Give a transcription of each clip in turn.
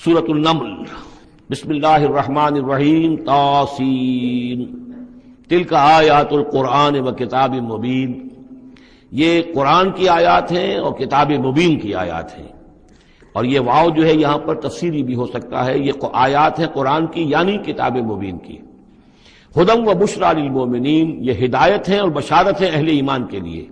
سورۃ النمل بسم اللہ الرحمن الرحیم طاسین تلک آیات القرآن و کتاب مبین، یہ قرآن کی آیات ہیں اور کتاب مبین کی آیات ہیں۔ اور یہ واو جو ہے یہاں پر تفسیری بھی ہو سکتا ہے، یہ آیات ہیں قرآن کی یعنی کتاب مبین کی۔ ہدی و بشریٰ للمؤمنین، یہ ہدایت ہیں اور بشارت ہیں اہل ایمان کے لیے۔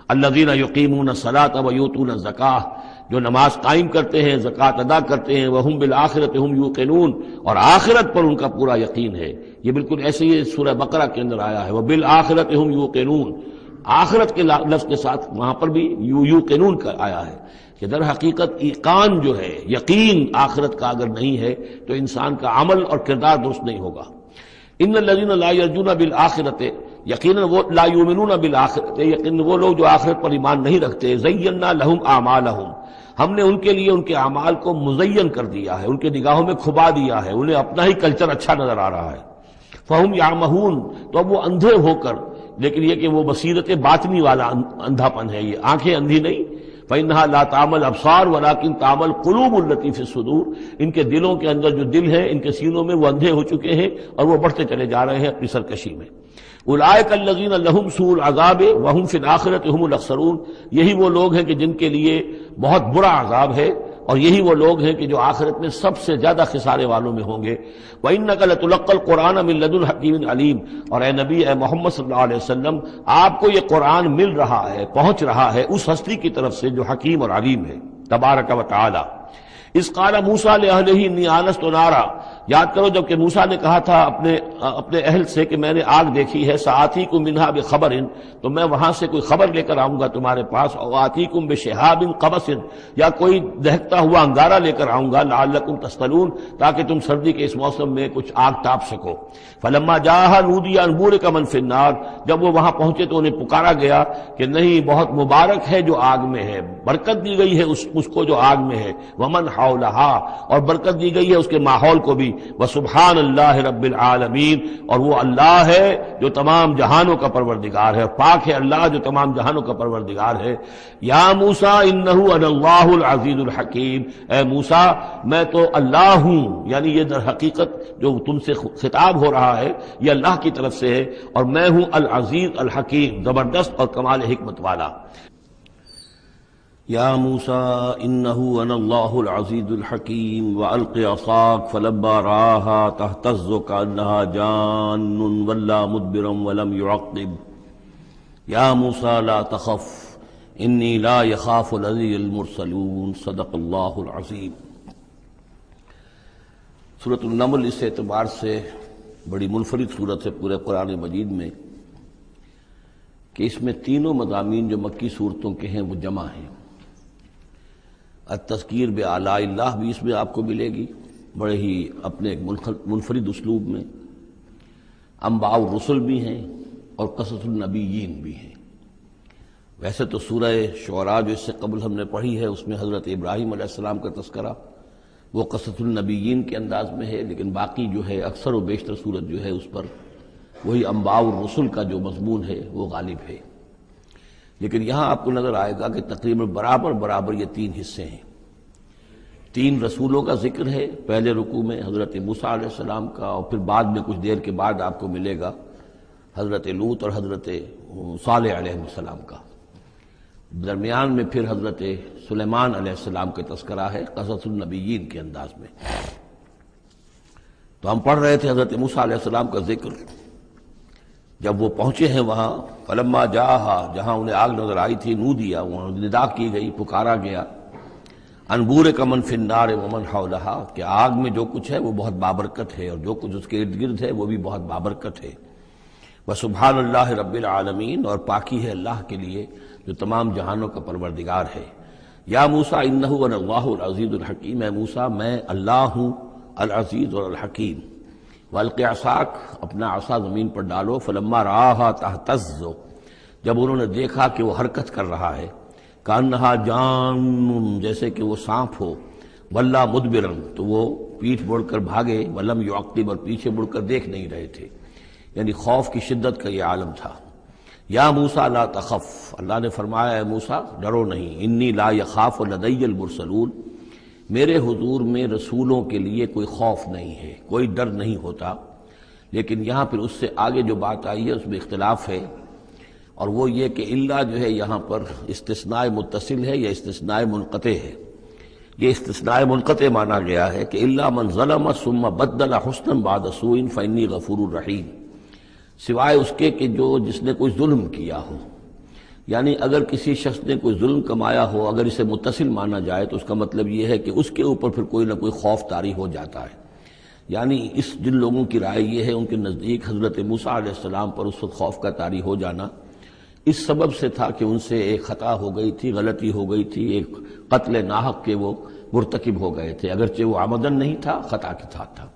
الذین یقیمون الصلاۃ و یؤتون الزکاۃ، جو نماز قائم کرتے ہیں، زکوٰۃ ادا کرتے ہیں، وہم بالآخرۃ ہم یوقنون، اور آخرت پر ان کا پورا یقین ہے۔ یہ بالکل ایسے ہی سورہ بقرہ کے اندر آیا ہے، وبالآخرۃ ہم یوقنون، آخرت کے لفظ کے ساتھ وہاں پر بھی یوقنون کا آیا ہے کہ در حقیقت ایقان جو ہے، یقین آخرت کا اگر نہیں ہے تو انسان کا عمل اور کردار درست نہیں ہوگا۔ ان الذین لا یرجون بالآخرۃ، یقیناً وہ لا یؤمنون بالآخرۃ، یقیناً وہ لوگ جو آخرت پر ایمان نہیں رکھتے، زینا لہم اعمالہم، ہم نے ان کے لیے ان کے اعمال کو مزین کر دیا ہے، ان کے نگاہوں میں کھبا دیا ہے، انہیں اپنا ہی کلچر اچھا نظر آ رہا ہے۔ فہم یعمہون، تو اب وہ اندھے ہو کر، لیکن یہ کہ وہ بصیرت باطنی والا اندھا پن ہے، یہ آنکھیں اندھی نہیں۔ فإنها لا تعمل ابصار ولكن تعمل قلوب التي في الصدور، ان کے دلوں کے اندر جو دل ہے، ان کے سینوں میں وہ اندھے ہو چکے ہیں اور وہ بڑھتے چلے جا رہے ہیں اپنی سرکشی میں۔ اولئک الذین لهم سوء العذاب وهم في الآخرۃ هم الاخسرون، یہی وہ لوگ ہیں کہ جن کے لیے بہت برا عذاب ہے، اور یہی وہ لوگ ہیں کہ جو آخرت میں سب سے زیادہ خسارے والوں میں ہوں گے۔ وَإِنَّكَ لَتُلَقَّى الْقُرْآنَ مِن لَّدُنْ حَكِيمٍ عَلِيمٍ، اور اے نبی، اے محمد صلی اللہ علیہ وسلم، آپ کو یہ قرآن مل رہا ہے، پہنچ رہا ہے اس ہستی کی طرف سے جو حکیم اور علیم ہے، تبارک و تعالی۔ اذ قال موسیٰ لأہلہ انی آنست نارا، یاد کرو جب کہ موسیٰ نے کہا تھا اپنے اہل سے کہ میں نے آگ دیکھی ہے، سآتیکم منہا بخبر، تو میں وہاں سے کوئی خبر لے کر آؤں گا تمہارے پاس، اور آتیکم بشہاب قبس، یا کوئی دہکتا ہوا انگارہ لے کر آؤں گا، لعلکم تصطلون، تاکہ تم سردی کے اس موسم میں کچھ آگ تاپ سکو۔ فلما جاءها نودی ان بورک من فی النار، جب وہ وہاں پہنچے تو انہیں پکارا گیا کہ نہیں، بہت مبارک ہے جو آگ میں ہے، برکت دی گئی ہے اس کو جو آگ میں ہے، ومن حولہا، اور برکت دی گئی ہے اس کے ماحول کو بھی، وسبحان اللہ رب العالمین، اور وہ اللہ ہے جو تمام جہانوں کا پروردگار ہے، پاک ہے اللہ جو تمام جہانوں کا پروردگار ہے۔ یا موسیٰ انہ انا اللہ العزیز الحکیم، اے موسیٰ میں تو اللہ ہوں، یعنی یہ در حقیقت جو تم سے خطاب ہو رہا ہے یہ اللہ کی طرف سے ہے، اور میں ہوں العزیز الحکیم، زبردست اور کمال حکمت والا۔ یا موسیٰ انہ انا اللہ العزیز الحکیم والق عصاک فلما رآها تہتز کأنہا جان ولا مدبرا ولم يعقب یا موسیٰ لا تخف انی لا یخاف لدی المرسلون، صدق اللہ العظیم۔ سورۃ النمل اس اعتبار سے بڑی منفرد صورت ہے پورے قرآن مجید میں کہ اس میں تینوں مضامین جو مکی صورتوں کے ہیں وہ جمع ہیں۔ التذکیر بآلاء اللہ بھی اس میں آپ کو ملے گی، بڑے ہی اپنے ایک منفرد اسلوب میں۔ انباء الرسل بھی ہیں اور قصص النبیین بھی ہیں۔ ویسے تو سورہ شعراء جو اس سے قبل ہم نے پڑھی ہے اس میں حضرت ابراہیم علیہ السلام کا تذکرہ وہ قصص النبیین کے انداز میں ہے، لیکن باقی جو ہے اکثر و بیشتر صورت جو ہے اس پر وہی انباء الرسل کا جو مضمون ہے وہ غالب ہے۔ لیکن یہاں آپ کو نظر آئے گا کہ تقریباً برابر یہ تین حصے ہیں۔ تین رسولوں کا ذکر ہے، پہلے رکوع میں حضرت موسیٰ علیہ السلام کا، اور پھر بعد میں کچھ دیر کے بعد آپ کو ملے گا حضرت لوط اور حضرت صالح علیہ السلام کا۔ درمیان میں پھر حضرت سلیمان علیہ السلام کا تذکرہ ہے قصص النبیین کے انداز میں۔ تو ہم پڑھ رہے تھے حضرت موسیٰ علیہ السلام کا ذکر، جب وہ پہنچے ہیں وہاں، فلما جاءها، جہاں انہیں آگ نظر آئی تھی، نودیا، وہاں ندا کی گئی، پکارا گیا، ان بورک من فی النار ومن حولہا، کہ آگ میں جو کچھ ہے وہ بہت بابرکت ہے، اور جو کچھ اس کے ارد گرد ہے وہ بھی بہت بابرکت ہے۔ وسبحان اللہ رب العالمین، اور پاکی ہے اللہ کے لیے جو تمام جہانوں کا پروردگار ہے۔ یا موسیٰ انہ انا اللہ العزیز الحکیم، اے موسیٰ میں اللہ ہوں العزیز اور الحکیم۔ والق عصاک، اپنا عصا زمین پر ڈالو، فلما رآها تہتز، جب انہوں نے دیکھا کہ وہ حرکت کر رہا ہے، کأنہا جان، جیسے کہ وہ سانپ ہو، ولا مدبرا، تو وہ پیٹھ موڑ کر بھاگے، ولم یعقب، اور پیچھے مڑ کر دیکھ نہیں رہے تھے، یعنی خوف کی شدت کا یہ عالم تھا۔ یا موسیٰ لا تخف، اللہ نے فرمایا اے موسیٰ ڈرو نہیں، انی لا یخاف لدی المرسلون، میرے حضور میں رسولوں کے لیے کوئی خوف نہیں ہے، کوئی ڈر نہیں ہوتا۔ لیکن یہاں پھر اس سے آگے جو بات آئی ہے اس میں اختلاف ہے، اور وہ یہ کہ الا جو ہے یہاں پر استثناء متصل ہے یا استثناء منقطع ہے۔ یہ استثناء منقطع مانا گیا ہے کہ الا من ظلم ثم بدل حسنا بعد سوء فانی غفور الرحیم، سوائے اس کے کہ جس نے کوئی ظلم کیا ہو، یعنی اگر کسی شخص نے کوئی ظلم کمایا ہو، اگر اسے متصل مانا جائے تو اس کا مطلب یہ ہے کہ اس کے اوپر پھر کوئی نہ کوئی خوف طاری ہو جاتا ہے۔ یعنی جن لوگوں کی رائے یہ ہے، ان کے نزدیک حضرت موسیٰ علیہ السلام پر اس وقت خوف کا طاری ہو جانا اس سبب سے تھا کہ ان سے ایک خطا ہو گئی تھی، غلطی ہو گئی تھی، ایک قتل ناحق کے وہ مرتکب ہو گئے تھے، اگرچہ وہ عمدن نہیں تھا، خطا کے ساتھ تھا۔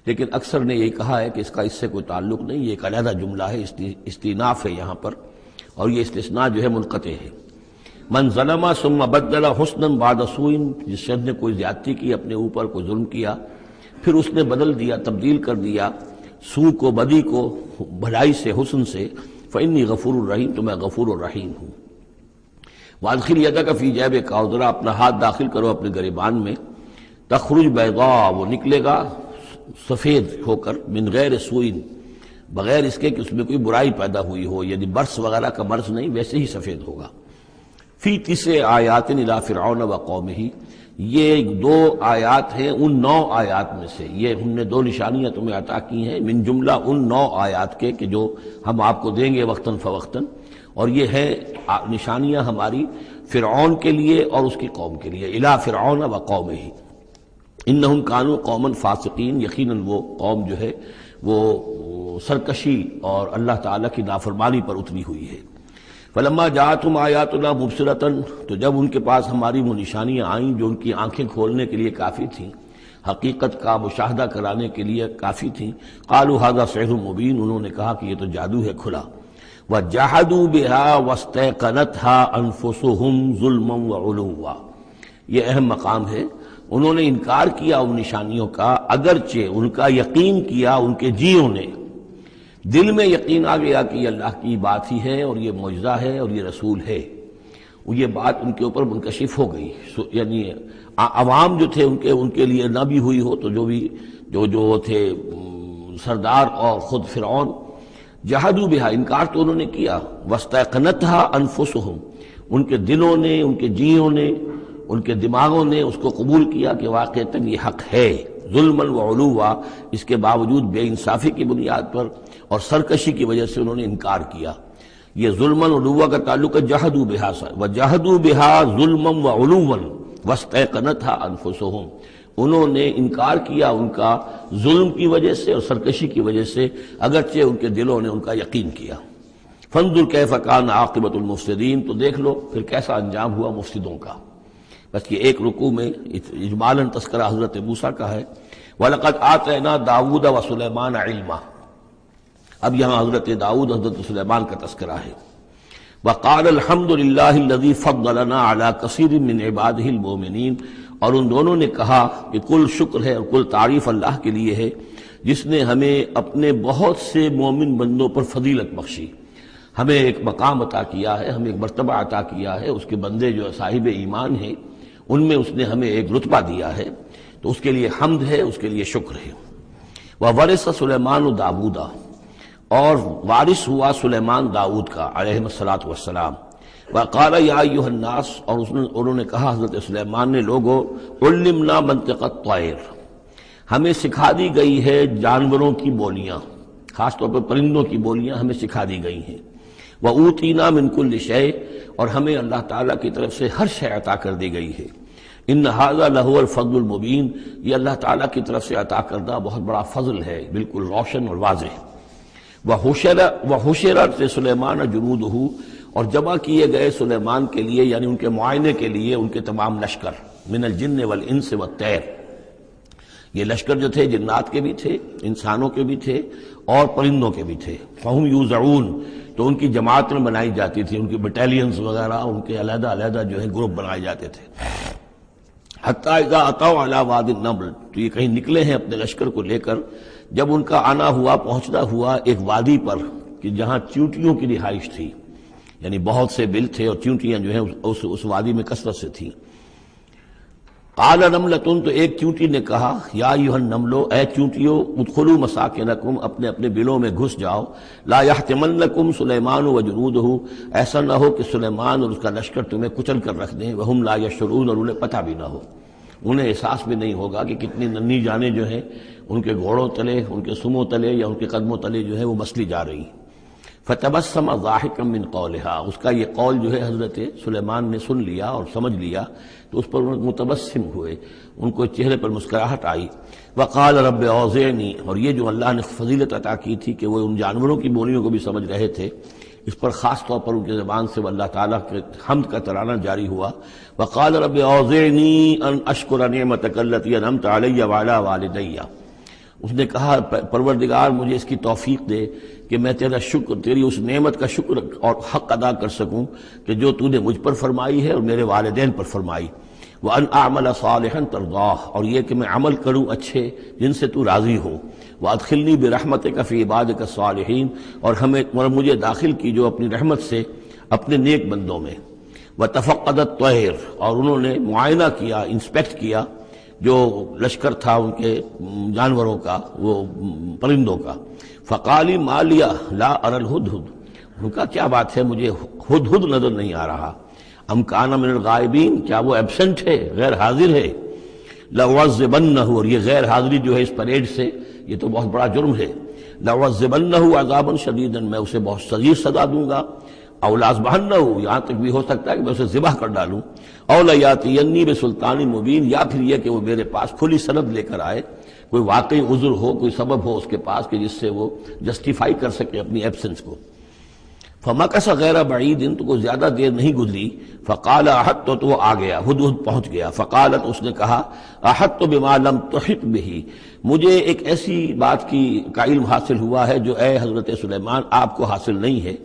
لیکن اکثر نے یہ کہا ہے کہ اس کا اس سے کوئی تعلق نہیں، یہ ایک علیحدہ جملہ ہے، استئناف ہے یہاں پر، اور یہ استثناء جو ہے منقطع ہے۔ من ظلم ثم بدل حسنا بعد سوء، جس شخص نے کوئی زیادتی کی، اپنے اوپر کوئی ظلم کیا، پھر اس نے بدل دیا، تبدیل کر دیا سوء کو، بدی کو، بھلائی سے، حسن سے، فإنی غفور الرحیم، تو میں غفور الرحیم ہوں۔ وادخل یدک فی جیبک، اور ذرا اپنا ہاتھ داخل کرو اپنے گریبان میں، تخرج بیضاء، وہ نکلے گا سفید ہو کر، من غیر سوء، بغیر اس کے کہ اس میں کوئی برائی پیدا ہوئی ہو، یعنی برس وغیرہ کا مرض نہیں، ویسے ہی سفید ہوگا۔ فی 9 آیات الی فرعون وقومہ، یہ 2 آیات ہیں ان 9 آیات میں سے، یہ ہم نے 2 نشانیاں تمہیں عطا کی ہیں من جملہ ان 9 آیات کے کہ جو ہم آپ کو دیں گے وقتاً فوقتاً، اور یہ ہے نشانیاں ہماری فرعون کے لیے اور اس کی قوم کے لیے، الی فرعون وقومہ انہم کانوا قوما فاسقین، یقیناً وہ قوم جو ہے وہ سرکشی اور اللہ تعالیٰ کی نافرمانی پر اتری ہوئی ہے۔ فلما جاءتهم آیاتنا مبصرة، تو جب ان کے پاس ہماری وہ نشانیاں آئیں جو ان کی آنکھیں کھولنے کے لیے کافی تھیں، حقیقت کا مشاہدہ کرانے کے لیے کافی تھیں، قالوا هذا سحر مبین، انہوں نے کہا کہ یہ تو جادو ہے کھلا۔ وجحدوا بها واستيقنتها انفسهم ظلما وعلوا، یہ اہم مقام ہے، انہوں نے انکار کیا ان نشانیوں کا، اگرچہ ان کا یقین کیا ان کے جیوں نے، دل میں یقین آ گیا کہ یہ اللہ کی بات ہی ہے اور یہ معجزہ ہے اور یہ رسول ہے، وہ یہ بات ان کے اوپر منکشف ہو گئی، یعنی عوام جو تھے ان کے لیے نہ بھی ہوئی ہو تو جو تھے سردار اور خود فرعون، جحدوا بہا، انکار تو انہوں نے کیا، واستيقنتها انفسهم، ان کے دلوں نے، ان کے جیوں نے، ان کے دماغوں نے اس کو قبول کیا کہ واقعتاً یہ حق ہے، ظلما وعلوا، اس کے باوجود بے انصافی کی بنیاد پر اور سرکشی کی وجہ سے انہوں نے انکار کیا۔ یہ ظلما وعلوا کا تعلق ہے جحدوا بہا سے، وجحدوا بہا ظلما وعلوا واستيقنتها انفسهم، انہوں نے انکار کیا ان کا ظلم کی وجہ سے اور سرکشی کی وجہ سے، اگرچہ ان کے دلوں نے ان کا یقین کیا۔ فانظر کیف کان عاقبۃ المفسدین، تو دیکھ لو پھر کیسا انجام ہوا مفسدوں کا۔ بس یہ ایک رکوع میں اجمالاً تذکرہ حضرت موسیٰ کا ہے۔ وَلَقَدْ آتَيْنَا دَاوُودَ وَسُلَيْمَانَ عِلْمًا، اب یہاں حضرت داؤد، حضرت سلیمان کا تذکرہ ہے۔ وَقَالَ الْحَمْدُ لِلَّهِ الَّذِي فَضَّلَنَا عَلَى كَثِيرٍ مِّنْ عِبَادِهِ الْمُؤْمِنِينَ، اور ان دونوں نے کہا کہ کل شکر ہے اور کل تعریف اللہ کے لیے ہے جس نے ہمیں اپنے بہت سے مومن بندوں پر فضیلت بخشی، ہمیں ایک مقام عطا کیا ہے، ہمیں ایک مرتبہ عطا کیا ہے، اس کے بندے جو صاحب ایمان ہیں ان میں اس نے ہمیں ایک رتبہ دیا ہے، تو اس کے لیے حمد ہے، اس کے لیے شکر ہے۔ وَوَرِثَ سُلَيْمَانُ دَاوُودَ، اور وارث ہوا سلیمان داؤد کا علیہ الصلاۃ والسلام۔ وقال یا ایھا الناس، اور انہوں نے کہا حضرت سلیمان نے، لوگو علمنا منطق الطیر، ہمیں سکھا دی گئی ہے جانوروں کی بولیاں، خاص طور پر پرندوں کی بولیاں ہمیں سکھا دی گئی ہیں۔ وَأُوتِینَا مِن كُلِّ شَیْءٍ، اور ہمیں اللہ تعالیٰ کی طرف سے ہر شے عطا کر دی گئی ہے۔ ان ھذا لہو الفضل المبین، یہ اللہ تعالیٰ کی طرف سے عطا کردہ بہت بڑا فضل ہے، بالکل روشن اور واضح۔ وَحُشِرَتْ لِسُلَیْمَانَ جُنُودُهُ، اور جمع کیے گئے سلیمان کے لیے، یعنی ان کے معائنے کے لیے، ان کے تمام لشکر، من الجن والانس والطیر، یہ لشکر جو تھے جنات کے بھی تھے، انسانوں کے بھی تھے اور پرندوں کے بھی تھے۔ فَهُمْ يُوزَعُونَ، تو ان کی جماعت میں بنائی جاتی تھی، ان کی بٹالینز وغیرہ، ان کے علیحدہ علیحدہ جو ہے گروپ بنائے جاتے تھے۔ حتیٰ اذا اتوا علی واد النمل، تو یہ کہیں نکلے ہیں اپنے لشکر کو لے کر، جب ان کا آنا ہوا، پہنچنا ہوا ایک وادی پر کہ جہاں چیونٹیوں کی رہائش تھی، یعنی بہت سے بل تھے اور چیونٹیاں جو ہیں اس وادی میں کثرت سے تھیں۔ قال نملۃ، تو ایک چونٹی نے کہا، یا ایھا النملو، اے چونٹیو، ادخلوا مساکنکم، اپنے اپنے بلوں میں گھس جاؤ، لا یحطمنکم سلیمان وجنودہ، ایسا نہ ہو کہ سلیمان اور اس کا لشکر تمہیں کچل کر رکھ دیں، وہم لا یشعرون، اور انہیں پتہ بھی نہ ہو، انہیں احساس بھی نہیں ہوگا کہ کتنی ننھی جانیں جو ہیں ان کے گھوڑوں تلے، ان کے سموں تلے یا ان کے قدموں تلے جو ہے وہ مسلی جا رہی ہیں۔ فتبسم ضاحکا من قولها، اس کا یہ قول جو ہے حضرت سلیمان نے سن لیا اور سمجھ لیا تو اس پر متبسم ہوئے، ان کو چہرے پر مسکراہٹ آئی۔ وقال رب اوزعنی، اور یہ جو اللہ نے فضیلت عطا کی تھی کہ وہ ان جانوروں کی بولیوں کو بھی سمجھ رہے تھے، اس پر خاص طور پر ان کی زبان سے وہ اللہ تعالیٰ کے حمد کا ترانہ جاری ہوا۔ وقال رب اوزعنی ان اشکر نعمتک التی انعمت علی وعلی والدی، اس نے کہا پروردگار مجھے اس کی توفیق دے کہ میں تیرا شکر، تیری اس نعمت کا شکر اور حق ادا کر سکوں کہ جو تو نے مجھ پر فرمائی ہے اور میرے والدین پر فرمائی۔ وَأَنْ أَعْمَلَ صَالِحًا تَرْضَاهُ، اور یہ کہ میں عمل کروں اچھے جن سے تو راضی ہو۔ وَأَدْخِلْنِي بِرَحْمَتِكَ فِي عِبَادِكَ الصَّالِحِينَ، اور ہمیں داخل کی جو اپنی رحمت سے اپنے نیک بندوں میں۔ وَتَفَقَّدَ الطَّيْرَ، اور انہوں نے معائنہ کیا، انسپیکٹ کیا جو لشکر تھا ان کے جانوروں کا، وہ پرندوں کا۔ فقالی ما لیا لا اری الہدہد، ان کا کیا بات ہے مجھے ہدہد نظر نہیں آ رہا۔ ام کان من الغائبین، کیا وہ ایبسنٹ ہے، غیر حاضر ہے۔ لأعذبنہ، اور یہ غیر حاضری جو ہے اس پریڈ سے یہ تو بہت بڑا جرم ہے۔ لأعذبنہ عذابا شدیدا، میں اسے بہت شدید سزا دوں گا۔ او لأذبحنہ، یہاں تک بھی ہو سکتا ہے کہ میں اسے ذبح کر ڈالوں۔ او لیاتینی بسلطان مبین، یا پھر یہ کہ وہ میرے پاس کھلی سند لے کر آئے، کوئی واقعی عذر ہو، کوئی سبب ہو اس کے پاس کہ جس سے وہ جسٹیفائی کر سکے اپنی ایبسنس کو۔ فمکث غیر بعید، تو کوئی زیادہ دیر نہیں گزری۔ فقال احطت، تو وہ آ گیا، ہدہد پہنچ گیا۔ فقالت، اس نے کہا، احطت بما لم تحط به، مجھے ایک ایسی بات کا علم حاصل ہوا ہے جو اے حضرت سلیمان آپ کو حاصل نہیں ہے۔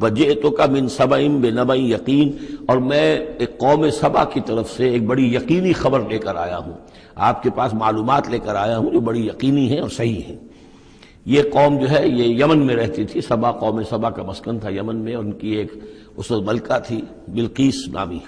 وجئتک من سبأ بنبأ یقین، اور میں ایک قوم سبا کی طرف سے ایک بڑی یقینی خبر لے کر آیا ہوں، آپ کے پاس معلومات لے کر آیا ہوں جو بڑی یقینی ہیں اور صحیح ہیں۔ یہ قوم جو ہے یہ یمن میں رہتی تھی، سبا، قوم سبا کا مسکن تھا یمن میں، ان کی ایک اس وقت ملکہ تھی بلقیس نامی۔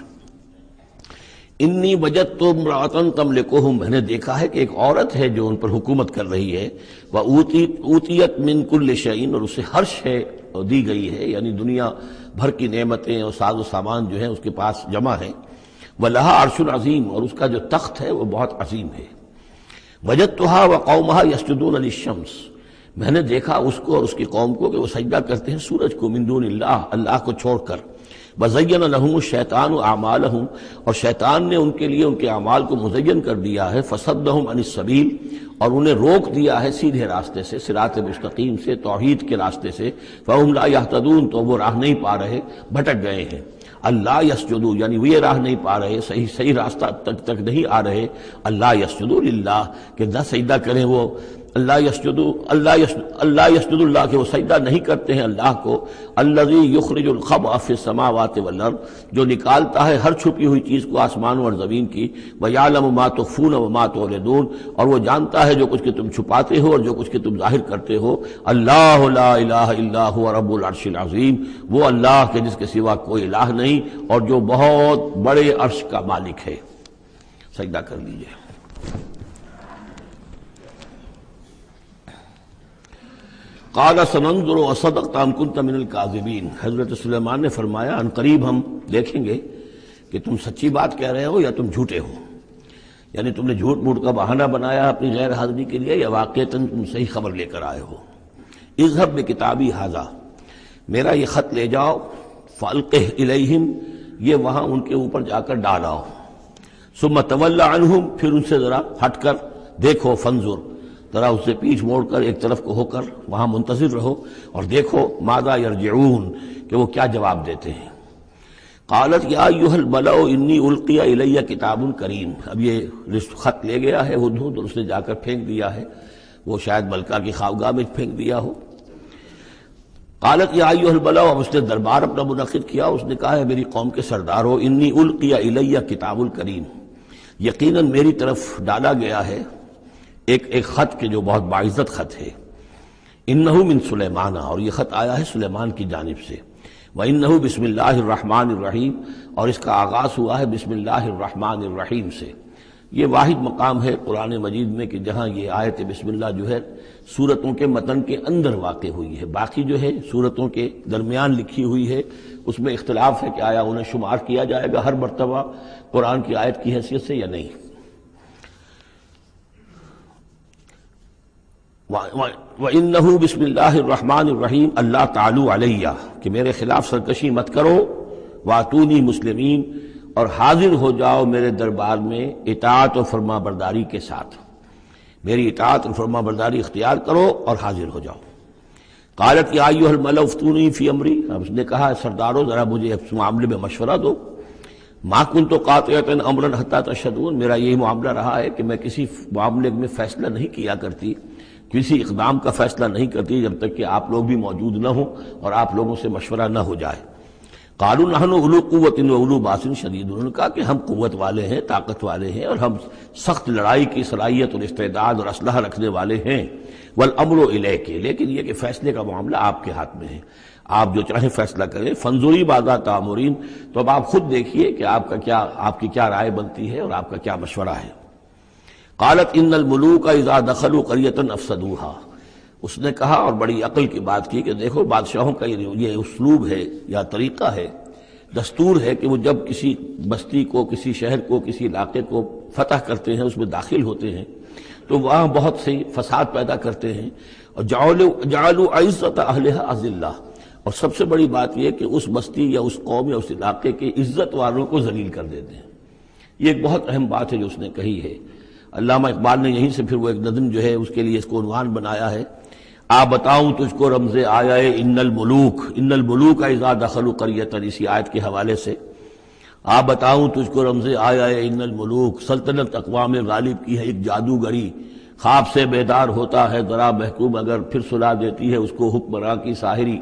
انی وجدت امرأۃ تملکہم، میں نے دیکھا ہے کہ ایک عورت ہے جو ان پر حکومت کر رہی ہے۔ وَأُوتِیَتْ مِن كُلِّ شَيْءٍ، اور اسے ہر شے دی گئی ہے، یعنی دنیا بھر کی نعمتیں اور ساز و سامان جو ہیں اس کے پاس جمع ہیں۔ وَلَهَا عَرْشٌ عَظِيمٌ، اور اس کا جو تخت ہے وہ بہت عظیم ہے۔ وَجَدتُّهَا وَقَوْمَهَا يَسْجُدُونَ لِلشَّمْسِ، میں نے دیکھا اس کو اور اس کی قوم کو کہ وہ سجدہ کرتے ہیں سورج کو، من دون اللہ، اللہ کو چھوڑ کر۔ وَزَيَّنَ لَهُمُ الشَّيْطَانُ أَعْمَالَهُمْ، اور شیطان نے ان کے لیے ان کے اعمال کو مزین کر دیا ہے۔ فَصَدَّهُمْ عَنِ السَّبِيلِ، اور انہیں روک دیا ہے سیدھے راستے سے، صراط مستقیم سے، توحید کے راستے سے۔ فَهُمْ لَا يَهْتَدُونَ، تو وہ راہ نہیں پا رہے، بھٹک گئے ہیں۔ اللہ یسجدو، یعنی وہ یہ راہ نہیں پا رہے، صحیح راستہ تک نہیں آ رہے۔ اللہ یسجدو للہ، کہ نہ سجدہ کریں وہ، اللہ یسجدو اللہ کہ وہ سجدہ نہیں کرتے ہیں اللہ کو۔ الذی یخرج الخبء فی السماوات والارض، جو نکالتا ہے ہر چھپی ہوئی چیز کو آسمانوں اور زمین کی۔ ویعلم ما تخفون وما تعلنون، اور وہ جانتا ہے جو کچھ کہ تم چھپاتے ہو اور جو کچھ کہ تم ظاہر کرتے ہو۔ اللہ لا الہ الا هو رب العرش العظیم، وہ اللہ کے جس کے سوا کوئی الہ نہیں اور جو بہت بڑے عرش کا مالک ہے۔ سجدہ کر لیجئے۔ قال سننظر اصدقت ام كنت من الكاذبین، حضرت سلیمان نے فرمایا ان قریب ہم دیکھیں گے کہ تم سچی بات کہہ رہے ہو یا تم جھوٹے ہو، یعنی تم نے جھوٹ موٹ کا بہانہ بنایا اپنی غیر حاضری کے لیے یا واقعتاً تم صحیح خبر لے کر آئے ہو۔ اذهب بکتابی ھذا، میرا یہ خط لے جاؤ، فالقہ الیہم، یہ وہاں ان کے اوپر جا کر ڈالاؤ۔ ثم تول عنہم، پھر ان سے ذرا ہٹ کر دیکھو، فانظر، ذرا اس سے پیچھ موڑ کر ایک طرف کو ہو کر وہاں منتظر رہو اور دیکھو، ماذا یرجعون، کہ وہ کیا جواب دیتے ہیں۔ قالت یا ایھا الملأ انی القی الی کتاب کریم، اب یہ خط لے گیا ہے ہدہد اور اس نے جا کر پھینک دیا ہے، وہ شاید ملکہ کی خوابگاہ میں پھینک دیا ہو۔ قالت یا ایھا الملأ، اب اس نے دربار اپنا منعقد کیا، اس نے کہا ہے میری قوم کے سردارو، انی القی الی کتاب کریم، یقیناً میری طرف ڈالا گیا ہے ایک خط کے جو بہت باعزت خط ہے۔ انہ من سلیمان، اور یہ خط آیا ہے سلیمان کی جانب سے۔ وانہ بسم اللہ الرحمن الرحیم، اور اس کا آغاز ہوا ہے بسم اللہ الرحمن الرحیم سے۔ یہ واحد مقام ہے قرآن مجید میں کہ جہاں یہ آیت بسم اللہ جو ہے سورتوں کے متن کے اندر واقع ہوئی ہے. باقی جو ہے سورتوں کے درمیان لکھی ہوئی ہے، اس میں اختلاف ہے کہ آیا انہیں شمار کیا جائے گا ہر مرتبہ قرآن کی آیت کی حیثیت سے یا نہیں. وَإِنَّهُ بسم اللہ الرحمن الرحیم اللہ تعالی علیہ، کہ میرے خلاف سرکشی مت کرو، وَأْتُونِي مسلمین، اور حاضر ہو جاؤ میرے دربار میں اطاعت و فرما برداری کے ساتھ، میری اطاعت اور فرما برداری اختیار کرو اور حاضر ہو جاؤ. قالت یا ایھا الملأ افتونی فی امری، اب اس نے کہا سردارو ذرا مجھے اس معاملے میں مشورہ دو. ما کنت قاطعۃ امرا حتی تشہدون، میرا یہی معاملہ رہا ہے کہ میں کسی معاملے میں فیصلہ نہیں کیا کرتی، کسی اقدام کا فیصلہ نہیں کرتی جب تک کہ آپ لوگ بھی موجود نہ ہوں اور آپ لوگوں سے مشورہ نہ ہو جائے. قالوا نحن اولو قوت و اولو باس شدید، انہوں نے کہا کہ ہم قوت والے ہیں، طاقت والے ہیں، اور ہم سخت لڑائی کی صلاحیت اور استعداد اور اسلحہ رکھنے والے ہیں. والامر الیک، لیکن یہ کہ فیصلے کا معاملہ آپ کے ہاتھ میں ہے، آپ جو چاہیں فیصلہ کریں. فانظری ماذا تأمرین، تو اب آپ خود دیکھیے کہ آپ کی کیا رائے بنتی ہے اور آپ کا کیا مشورہ ہے. قالت ان الملوک اذا دخلوا قریۃ افسدوها، اس نے کہا اور بڑی عقل کی بات کی کہ دیکھو بادشاہوں کا یہ اسلوب ہے یا طریقہ ہے، دستور ہے کہ وہ جب کسی بستی کو، کسی شہر کو، کسی علاقے کو فتح کرتے ہیں، اس میں داخل ہوتے ہیں تو وہاں بہت سے فساد پیدا کرتے ہیں، اور جعلوا عزت اہلھا اذلہ، اور سب سے بڑی بات یہ کہ اس بستی یا اس قوم یا اس علاقے کے عزت والوں کو ذلیل کر دیتے ہیں. یہ ایک بہت اہم بات ہے جو اس نے کہی ہے. علامہ اقبال نے یہیں سے پھر وہ ایک نظم جو ہے اس کے لیے اس کو عنوان بنایا ہے، آ بتاؤں تجھ کو رمز آیا ان الملوک اذا دخلوا قریۃ، اسی آیت کے حوالے سے آ بتاؤں تجھ کو رمز آیا ان الملوک، سلطنت اقوام غالب کی ہے ایک جادوگری، خواب سے بیدار ہوتا ہے ذرا محکوم اگر پھر سلا دیتی ہے اس کو حکمراں کی ساحری.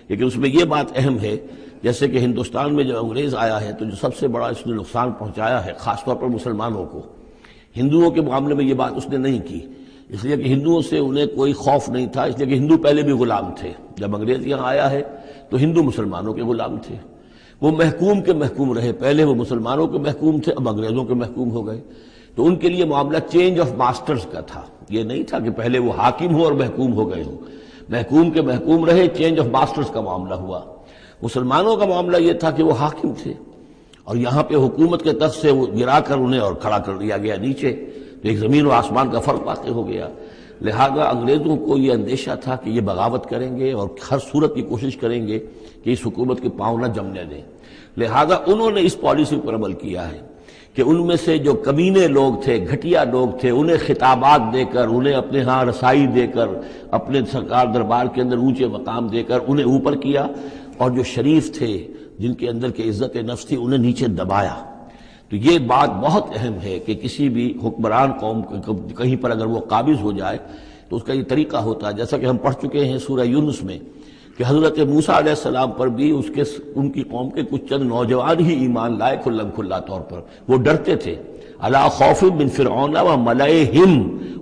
لیکن اس میں یہ بات اہم ہے جیسے کہ ہندوستان میں جب انگریز آیا ہے تو جو سب سے بڑا اس نے نقصان پہنچایا ہے خاص طور پر مسلمانوں کو، ہندوؤں کے معاملے میں یہ بات اس نے نہیں کی، اس لیے کہ ہندوؤں سے انہیں کوئی خوف نہیں تھا، اس لیے کہ ہندو پہلے بھی غلام تھے. جب انگریز یہاں آیا ہے تو ہندو مسلمانوں کے غلام تھے، وہ محکوم کے محکوم رہے، پہلے وہ مسلمانوں کے محکوم تھے، اب انگریزوں کے محکوم ہو گئے. تو ان کے لیے معاملہ چینج آف ماسٹرز کا تھا، یہ نہیں تھا کہ پہلے وہ حاکم ہو اور محکوم ہو گئے ہوں، محکوم کے محکوم رہے، چینج آف ماسٹرز کا معاملہ ہوا. مسلمانوں کا معاملہ یہ تھا کہ وہ حاکم تھے اور یہاں پہ حکومت کے تخت سے وہ گرا کر انہیں اور کھڑا کر دیا گیا نیچے، تو ایک زمین و آسمان کا فرق واقع ہو گیا. لہذا انگریزوں کو یہ اندیشہ تھا کہ یہ بغاوت کریں گے اور ہر صورت کی کوشش کریں گے کہ اس حکومت کے پاؤں نہ جمنے دیں. لہذا انہوں نے اس پالیسی پر عمل کیا ہے کہ ان میں سے جو کمینے لوگ تھے، گھٹیا لوگ تھے، انہیں خطابات دے کر، انہیں اپنے ہاں رسائی دے کر، اپنے سرکار دربار کے اندر اونچے مقام دے کر انہیں اوپر کیا، اور جو شریف تھے جن کے اندر کے عزت نفس تھی انہیں نیچے دبایا. تو یہ بات بہت اہم ہے کہ کسی بھی حکمران قوم کہیں پر اگر وہ قابض ہو جائے تو اس کا یہ طریقہ ہوتا ہے، جیسا کہ ہم پڑھ چکے ہیں سورہ یونس میں کہ حضرت موسیٰ علیہ السلام پر بھی ان کی قوم کے کچھ چند نوجوان ہی ایمان لائے کھلا طور پر، وہ ڈرتے تھے. الا خوف من فرعون و ملئہم،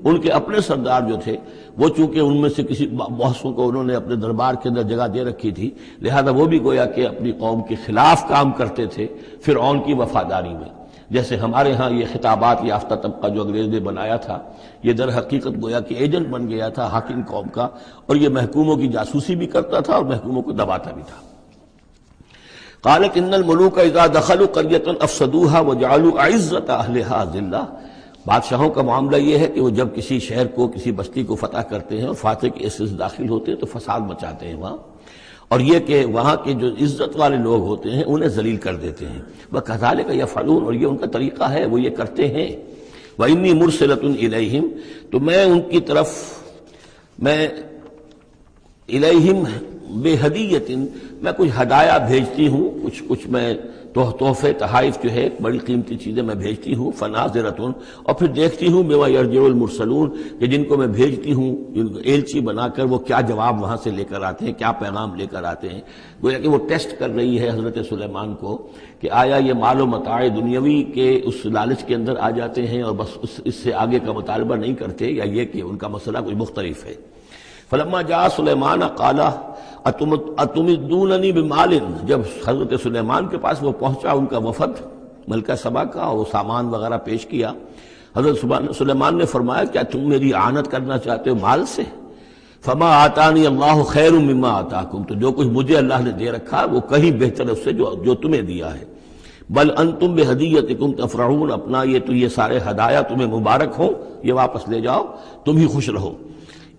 ان کے اپنے سردار جو تھے وہ چونکہ ان میں سے کسی بہتوں کو انہوں نے اپنے دربار کے اندر جگہ دے رکھی تھی، لہذا وہ بھی گویا کہ اپنی قوم کے خلاف کام کرتے تھے فرعون کی وفاداری میں. جیسے ہمارے ہاں یہ خطابات یافتہ طبقہ جو انگریز نے بنایا تھا، یہ در حقیقت گویا کہ ایجنٹ بن گیا تھا حاکم قوم کا، اور یہ محکوموں کی جاسوسی بھی کرتا تھا اور محکوموں کو دباتا بھی تھا. قالت ان الملوک اذا دخلوا قریۃ افسدوها وجعلوا عزت اہلھا اذلہ، بادشاہوں کا معاملہ یہ ہے کہ وہ جب کسی شہر کو، کسی بستی کو فتح کرتے ہیں اور فاتح کے حصے سے داخل ہوتے ہیں تو فساد مچاتے ہیں وہاں، اور یہ کہ وہاں کے جو عزت والے لوگ ہوتے ہیں انہیں ذلیل کر دیتے ہیں. وَكَذَلِكَ يَفْعَلُونَ، اور یہ ان کا طریقہ ہے، وہ یہ کرتے ہیں. وَإِنِّي مُرْسِلَةٌ إِلَيْهِمْ، تو میں ان کی طرف، میں إِلَيْهِمْ بِهَدِيَّةٍ، میں کچھ ہدایہ بھیجتی ہوں، کچھ میں تحفے تحائف جو ہے بڑی قیمتی چیزیں میں بھیجتی ہوں. فناظرۃ، اور پھر دیکھتی ہوں بما یرجع المرسلون، کہ جن کو میں بھیجتی ہوں ایلچی بنا کر وہ کیا جواب وہاں سے لے کر آتے ہیں، کیا پیغام لے کر آتے ہیں. گویا کہ وہ ٹیسٹ کر رہی ہے حضرت سلیمان کو کہ آیا یہ مال و متاع دنیاوی کے اس لالچ کے اندر آ جاتے ہیں اور بس اس سے آگے کا مطالبہ نہیں کرتے، یا یہ کہ ان کا مسئلہ کوئی مختلف ہے. فلما جاء سلیمان قال اتمدوننی بمال، جب حضرت سلیمان کے پاس وہ پہنچا ان کا وفد ملکہ سبا کا، اور وہ سامان وغیرہ پیش کیا، حضرت سلیمان نے فرمایا کیا تم میری اعانت کرنا چاہتے ہو مال سے؟ فما آتانی اللہ خیر مما آتاکم، تو جو کچھ مجھے اللہ نے دے رکھا وہ کہیں بہتر ہے اس سے جو تمہیں دیا ہے۔ بل انتم بہدیتکم تفرحون، اپنا یہ سارے ہدایہ تمہیں مبارک ہوں، یہ واپس لے جاؤ، تم ہی خوش رہو۔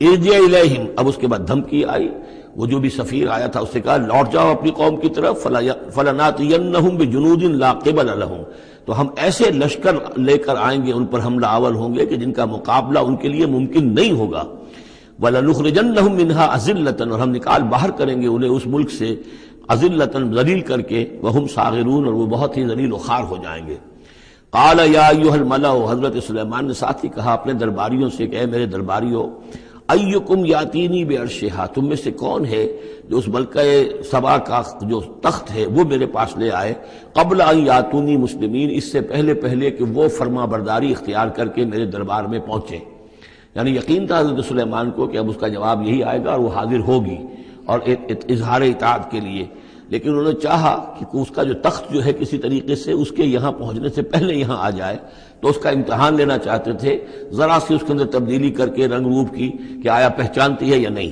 ارجع الیہم، اب اس کے بعد دھمکی آئی، وہ جو بھی سفیر آیا تھا اس سے کہا لوٹ جاؤ اپنی قوم کی طرف، فلناتینہم بجنود لا قبل لہم، تو ہم ایسے لشکر لے کر آئیں گے، ان پر حملہ آور ہوں گے کہ جن کا مقابلہ ان کے لیے ممکن نہیں ہوگا۔ وَلَنُخْرِجَنَّهُم مِّنْهَا أَذِلَّةً، اور ہم نکال باہر کریں گے انہیں اس ملک سے أَذِلَّةً، ذلیل کر کے، وَهُمْ صَاغِرُونَ، اور وہ بہت ہی ذلیل و خوار ہو جائیں گے۔ قال یا ایھا الملأ، حضرت سلیمان نے ساتھ ہی کہا اپنے درباریوں سے کہ اے میرے درباریوں، ایکم یاتینی بعرشھا، تم میں سے کون ہے جو اس ملکہ سبا کا جو تخت ہے وہ میرے پاس لے آئے، قبل ان یاتونی مسلمین، اس سے پہلے کہ وہ فرما برداری اختیار کر کے میرے دربار میں پہنچے۔ یعنی یقین تھا حضرت سلیمان کو کہ اب اس کا جواب یہی آئے گا اور وہ حاضر ہوگی اور اظہار اطاعت کے لیے، لیکن انہوں نے چاہا کہ اس کا جو تخت جو ہے کسی طریقے سے اس کے یہاں پہنچنے سے پہلے یہاں آ جائے، تو اس کا امتحان لینا چاہتے تھے، ذرا سی اس کے اندر تبدیلی کر کے رنگ روپ کی کہ آیا پہچانتی ہے یا نہیں۔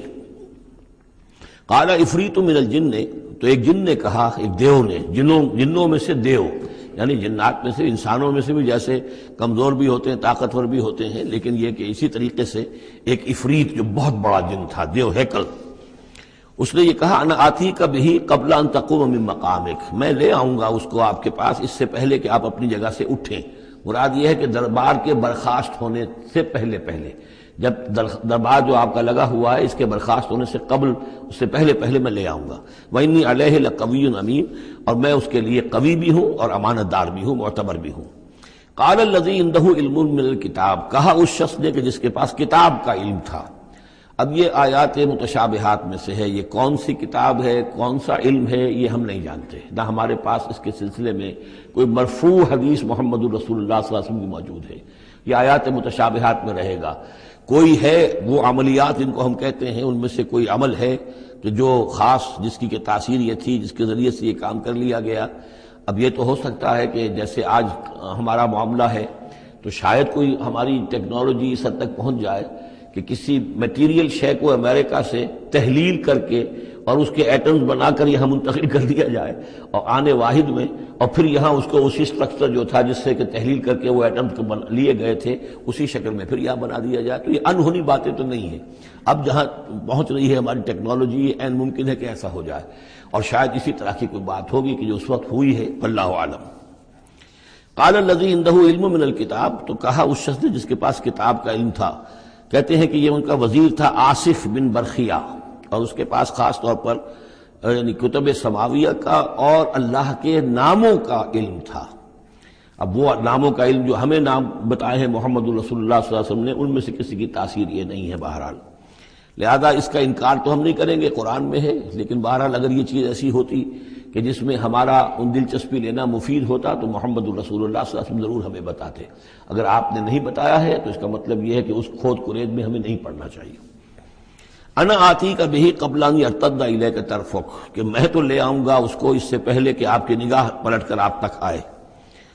قال عفریت من الجن، تو ایک جن نے کہا، ایک دیو نے، جنوں میں سے دیو، یعنی جنات میں سے، انسانوں میں سے بھی جیسے کمزور بھی ہوتے ہیں طاقتور بھی ہوتے ہیں، لیکن یہ کہ اسی طریقے سے ایک عفریت جو بہت بڑا جن تھا، دیو ہیکل، اس نے یہ کہا انا آتی کا بھی قبل ان تقوم من مقامک، میں لے آؤں گا اس کو آپ کے پاس اس سے پہلے کہ آپ اپنی جگہ سے اٹھیں۔ مراد یہ ہے کہ دربار کے برخاست ہونے سے پہلے جب دربار جو آپ کا لگا ہوا ہے اس کے برخاست ہونے سے قبل، اس سے پہلے میں لے آؤں گا۔ وَإِنِّي عَلَيْهِ لَقَوِيٌّ أَمِينٌ، اور میں اس کے لیے قوی بھی ہوں اور امانت دار بھی ہوں، معتبر بھی ہوں۔ قال الذي عنده علم من الكتاب، کہا اس شخص نے کہ جس کے پاس کتاب کا علم تھا۔ اب یہ آیات متشابہات میں سے ہے، یہ کون سی کتاب ہے، کون سا علم ہے، یہ ہم نہیں جانتے، نہ ہمارے پاس اس کے سلسلے میں کوئی مرفوع حدیث محمد الرسول اللہ صلی اللہ علیہ وسلم کی موجود ہے۔ یہ آیات متشابہات میں رہے گا۔ کوئی ہے وہ عملیات جن کو ہم کہتے ہیں، ان میں سے کوئی عمل ہے کہ جو خاص جس کی کہ تاثیر یہ تھی، جس کے ذریعے سے یہ کام کر لیا گیا۔ اب یہ تو ہو سکتا ہے کہ جیسے آج ہمارا معاملہ ہے تو شاید کوئی ہماری ٹیکنالوجی اس حد تک پہنچ جائے کہ کسی میٹیریل شے کو امریکہ سے تحلیل کر کے اور اس کے ایٹمز بنا کر یہاں منتقل کر دیا جائے، اور آنے واحد میں، اور پھر یہاں اس کو اسی سٹرکچر جو تھا جس سے کہ تحلیل کر کے وہ ایٹمز لیے گئے تھے اسی شکل میں پھر یہاں بنا دیا جائے۔ تو یہ انہونی باتیں تو نہیں ہیں، اب جہاں پہنچ رہی ہے ہماری ٹیکنالوجی، یہ عین ممکن ہے کہ ایسا ہو جائے، اور شاید اسی طرح کی کوئی بات ہوگی کہ جو اس وقت ہوئی ہے، واللہ اعلم۔ قال الذی عنده علم من الکتاب، تو کہا اس شخص نے جس کے پاس کتاب کا علم تھا، کہتے ہیں کہ یہ ان کا وزیر تھا آصف بن برخیہ، اور اس کے پاس خاص طور پر یعنی کتب سماویہ کا اور اللہ کے ناموں کا علم تھا۔ اب وہ ناموں کا علم جو ہمیں نام بتائے ہیں محمد الرسول اللہ صلی اللہ علیہ وسلم نے، ان میں سے کسی کی تاثیر یہ نہیں ہے بہرحال، لہذا اس کا انکار تو ہم نہیں کریں گے، قرآن میں ہے، لیکن بہرحال اگر یہ چیز ایسی ہوتی کہ جس میں ہمارا ان دلچسپی لینا مفید ہوتا تو محمد الرسول اللہ صلی اللہ علیہ وسلم ضرور ہمیں بتاتے۔ اگر آپ نے نہیں بتایا ہے تو اس کا مطلب یہ ہے کہ اس کھود کرید میں ہمیں نہیں پڑھنا چاہیے۔ انا آتی کا بھی قبل ان یرتد الیک طرفک، کہ میں تو لے آؤں گا اس کو اس سے پہلے کہ آپ کی نگاہ پلٹ کر آپ تک آئے۔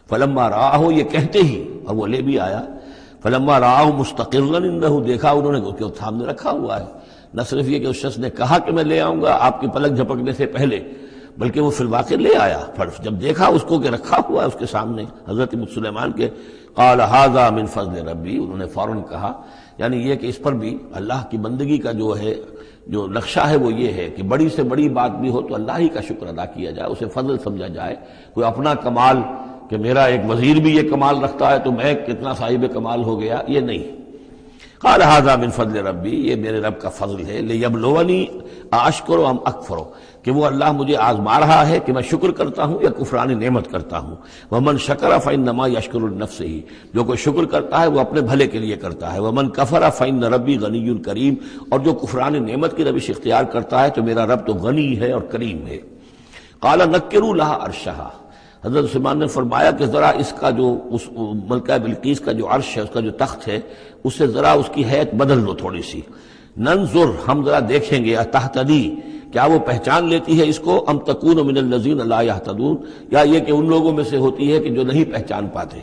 فلما رآہ، یہ کہتے ہی اور وہ لے بھی آیا، فلما رآہ مستقرا عنده، دیکھا انہوں نے کہ وہ سامنے رکھا ہوا ہے۔ نہ صرف یہ کہ اس شخص نے کہا کہ میں لے آؤں گا آپ کی پلک جھپکنے سے پہلے، بلکہ وہ فی الواقع لے آیا، پھر جب دیکھا اس کو کہ رکھا ہوا ہے اس کے سامنے حضرت سلیمان کے، قال ھذا من فضل ربی، انہوں نے فوراً کہا، یعنی یہ کہ اس پر بھی اللہ کی بندگی کا جو نقشہ ہے وہ یہ ہے کہ بڑی سے بڑی بات بھی ہو تو اللہ ہی کا شکر ادا کیا جائے، اسے فضل سمجھا جائے، کوئی اپنا کمال کہ میرا ایک وزیر بھی یہ کمال رکھتا ہے تو میں کتنا صاحب کمال ہو گیا، یہ نہیں۔ قال ھذا من فضل ربی، یہ میرے رب کا فضل ہے، لیبلونی اشکر ام اکفر، کہ وہ اللہ مجھے آزما رہا ہے کہ میں شکر کرتا ہوں یا کفران نعمت کرتا ہوں۔ ومن شکر فانما یشکر لنفسہ، جو کوئی شکر کرتا ہے وہ اپنے بھلے کے لیے کرتا ہے۔ ومن کفر فان ربی غنی کریم، اور جو کفران نعمت کی روش اختیار کرتا ہے تو میرا رب تو غنی ہے اور کریم ہے۔ قال نکروا لها عرشها، حضرت سلیمان نے فرمایا کہ ذرا اس کا جو اس ملکہ بلقیس کا جو عرش ہے، اس کا جو تخت ہے، اسے ذرا اس کی حیت بدل دو تھوڑی سی، ننظر، ہم ذرا دیکھیں گے، تہتدی، کیا وہ پہچان لیتی ہے اس کو، ام تکون من الذین لا یہتدون، یا یہ کہ ان لوگوں میں سے ہوتی ہے کہ جو نہیں پہچان پاتے۔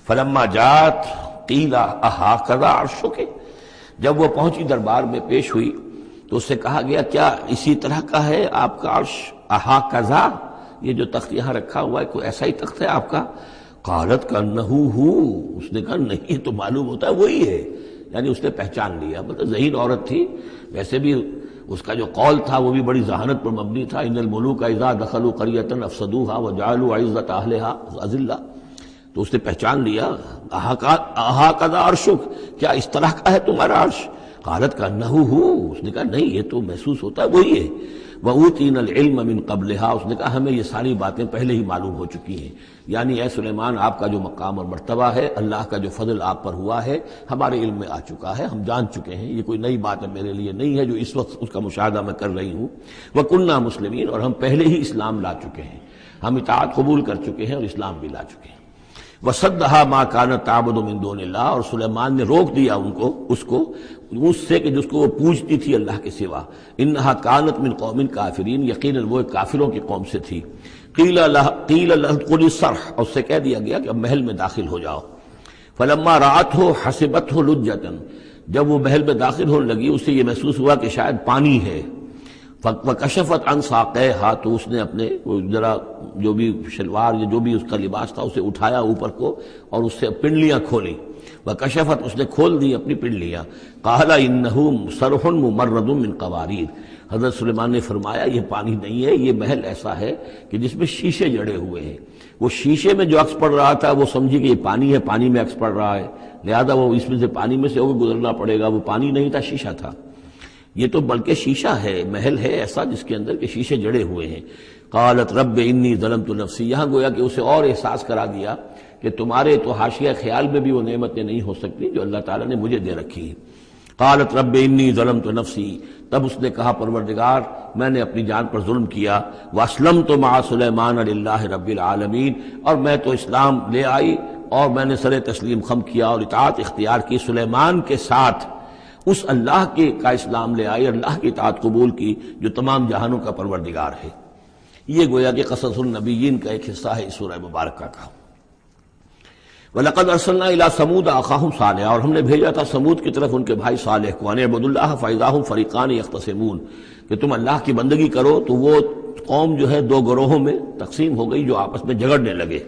فلما جات، قیل اہٰکذا عرشک، جب وہ پہنچی دربار میں پیش ہوئی تو اس سے کہا گیا کیا اسی طرح کا ہے آپ کا عرش؟ اہٰکذا، یہ جو تخت یہاں رکھا ہوا ہے کوئی ایسا ہی تخت ہے آپ کا؟ قالت کأنہ ہو، اس نے کہا نہیں یہ تو معلوم ہوتا ہے وہی ہے، یعنی اس نے پہچان لیا، مطلب ذہین عورت تھی، ویسے بھی اس کا جو قول تھا وہ بھی بڑی ذہانت پر مبنی تھا، ان الملوک اذا دخلوا قریۃ افسدوها وجعلوا عزۃ اہلها اذلہ، تو اس نے پہچان لیا اہٰکذا عرشک، کیا اس طرح کا ہے تمہارا عرش؟ قالت کأنہ ہو، اس نے کہا نہیں یہ تو محسوس ہوتا ہے وہی ہے، وَأُوتِينَا الْعِلْمَ مِنْ قَبْلِهَا، اس نے کہا ہمیں یہ ساری باتیں پہلے ہی معلوم ہو چکی ہیں، یعنی اے سلیمان آپ کا جو مقام اور مرتبہ ہے، اللہ کا جو فضل آپ پر ہوا ہے ہمارے علم میں آ چکا ہے، ہم جان چکے ہیں، یہ کوئی نئی بات ہے میرے لیے نہیں ہے جو اس وقت اس کا مشاہدہ میں کر رہی ہوں۔ وَكُنَّا مُسْلِمِينَ، اور ہم پہلے ہی اسلام لا چکے ہیں، ہم اطاعت قبول کر چکے ہیں اور اسلام بھی لا چکے ہیں۔ وَصَدَّهَا مَا كَانَتْ تَعْبُدُ مِن دُونِ اللَّهِ، اور سلیمان نے روک دیا اس کو اس سے کہ جس کو وہ پوجتی تھی اللہ کے سوا، انها كانت من قوم کافرین، یقیناً وہ کافروں کی قوم سے تھی۔ قیل لها ادخلی الصرح، اور اس سے کہہ دیا گیا کہ اب محل میں داخل ہو جاؤ۔ فلما رأته حسبته لجة، جب وہ محل میں داخل ہونے لگی اسے یہ محسوس ہوا کہ شاید پانی ہے۔ وکشفت عن ساقیها، تو اس نے اپنے ذرا جو بھی شلوار یا جو بھی اس کا لباس تھا اسے اٹھایا اوپر کو اور اس سے پنڈلیاں کھولی۔ وکشفت، اس نے کھول دی اپنی پنڈلیاں۔ قال انہ صرح ممرد من قواریر، حضرت سلیمان نے فرمایا یہ پانی نہیں ہے، یہ محل ایسا ہے کہ جس میں شیشے جڑے ہوئے ہیں۔ وہ شیشے میں جو عکس پڑ رہا تھا وہ سمجھی کہ یہ پانی ہے، پانی میں عکس پڑ رہا ہے، لہذا وہ اس میں سے پانی میں سے ہو کے گزرنا پڑے گا، وہ پانی نہیں تھا شیشہ تھا۔ یہ تو بلکہ شیشہ ہے، محل ہے ایسا جس کے اندر کے شیشے جڑے ہوئے ہیں۔ قالت رب انی ظلمت نفسی، یہاں گویا کہ اسے اور احساس کرا دیا کہ تمہارے تو حاشیہ خیال میں بھی وہ نعمتیں نہیں ہو سکتی جو اللہ تعالیٰ نے مجھے دے رکھی ہیں۔ قالت رب انی ظلمت نفسی، تب اس نے کہا پروردگار میں نے اپنی جان پر ظلم کیا، واسلمت مع سلیمان للہ رب العالمین، اور میں تو اسلام لے آئی اور میں نے سر تسلیم خم کیا اور اطاعت اختیار کی سلیمان کے ساتھ، اس اللہ کا اسلام لے آئی، اللہ کی اطاعت قبول کی جو تمام جہانوں کا پروردگار ہے۔ یہ گویا کہ قصص النبیین کا ایک حصہ ہے اس سورہ مبارکہ کا۔ وَلَقَدْ أَرْسَلْنَا إِلَىٰ ثَمُودَ أَخَاهُمْ صَالِحًا، اور ہم نے بھیجا تھا سمود کی طرف ان کے بھائی صالح کو، أَنِ اعْبُدُوا اللَّهَ فَإِذَا هُمْ فَرِيقَانِ يَخْتَصِمُونَ، کہ تم اللہ کی بندگی کرو تو وہ قوم جو ہے دو گروہوں میں تقسیم ہو گئی جو آپس میں جھگڑنے لگے۔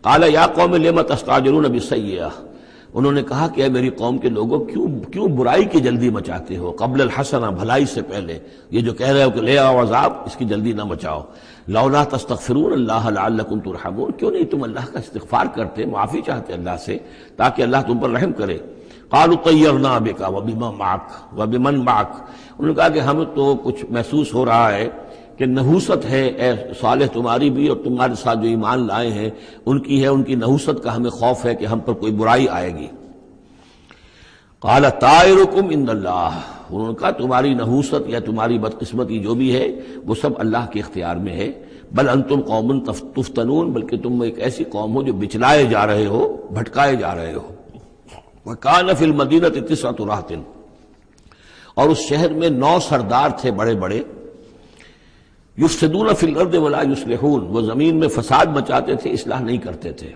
قَالَ يَا قَوْمِ لِمَ تَسْتَعْجِلُونَ بِالسَّيِّئَةِ، انہوں نے کہا کہ اے میری قوم کے لوگوں کیوں برائی کی جلدی مچاتے ہو، قبل الحسنہ، بھلائی سے پہلے، یہ جو کہہ رہے ہو کہ لے آؤ عذاب، اس کی جلدی نہ مچاؤ۔ لولا تستغفرون اللہ لعلکم ترحمون، کیوں نہیں تم اللہ کا استغفار کرتے، معافی چاہتے اللہ سے تاکہ اللہ تم پر رحم کرے۔ قالوا طیرنا بک وبمن معک، انہوں نے کہا کہ ہمیں تو کچھ محسوس ہو رہا ہے کہ نحوست ہے اے صالح تمہاری بھی، اور تمہارے ساتھ جو ایمان لائے ہیں ان کی ہے، ان کی نحوست کا ہمیں خوف ہے کہ ہم پر کوئی برائی آئے گی۔ قال طائرکم عند اللہ، انہوں نے کہا تمہاری نحوست یا تمہاری بدقسمتی جو بھی ہے وہ سب اللہ کے اختیار میں ہے۔ بل انتم قوم تفتنون، بلکہ تم ایک ایسی قوم ہو جو بچلائے جا رہے ہو، بھٹکائے جا رہے ہو۔ وکان فی المدینۃ 9 رہط، اور اس شہر میں 9 سردار تھے بڑے بڑے، یفسدون فی الارض ولا یصلحون، وہ زمین میں فساد مچاتے تھے، اصلاح نہیں کرتے تھے۔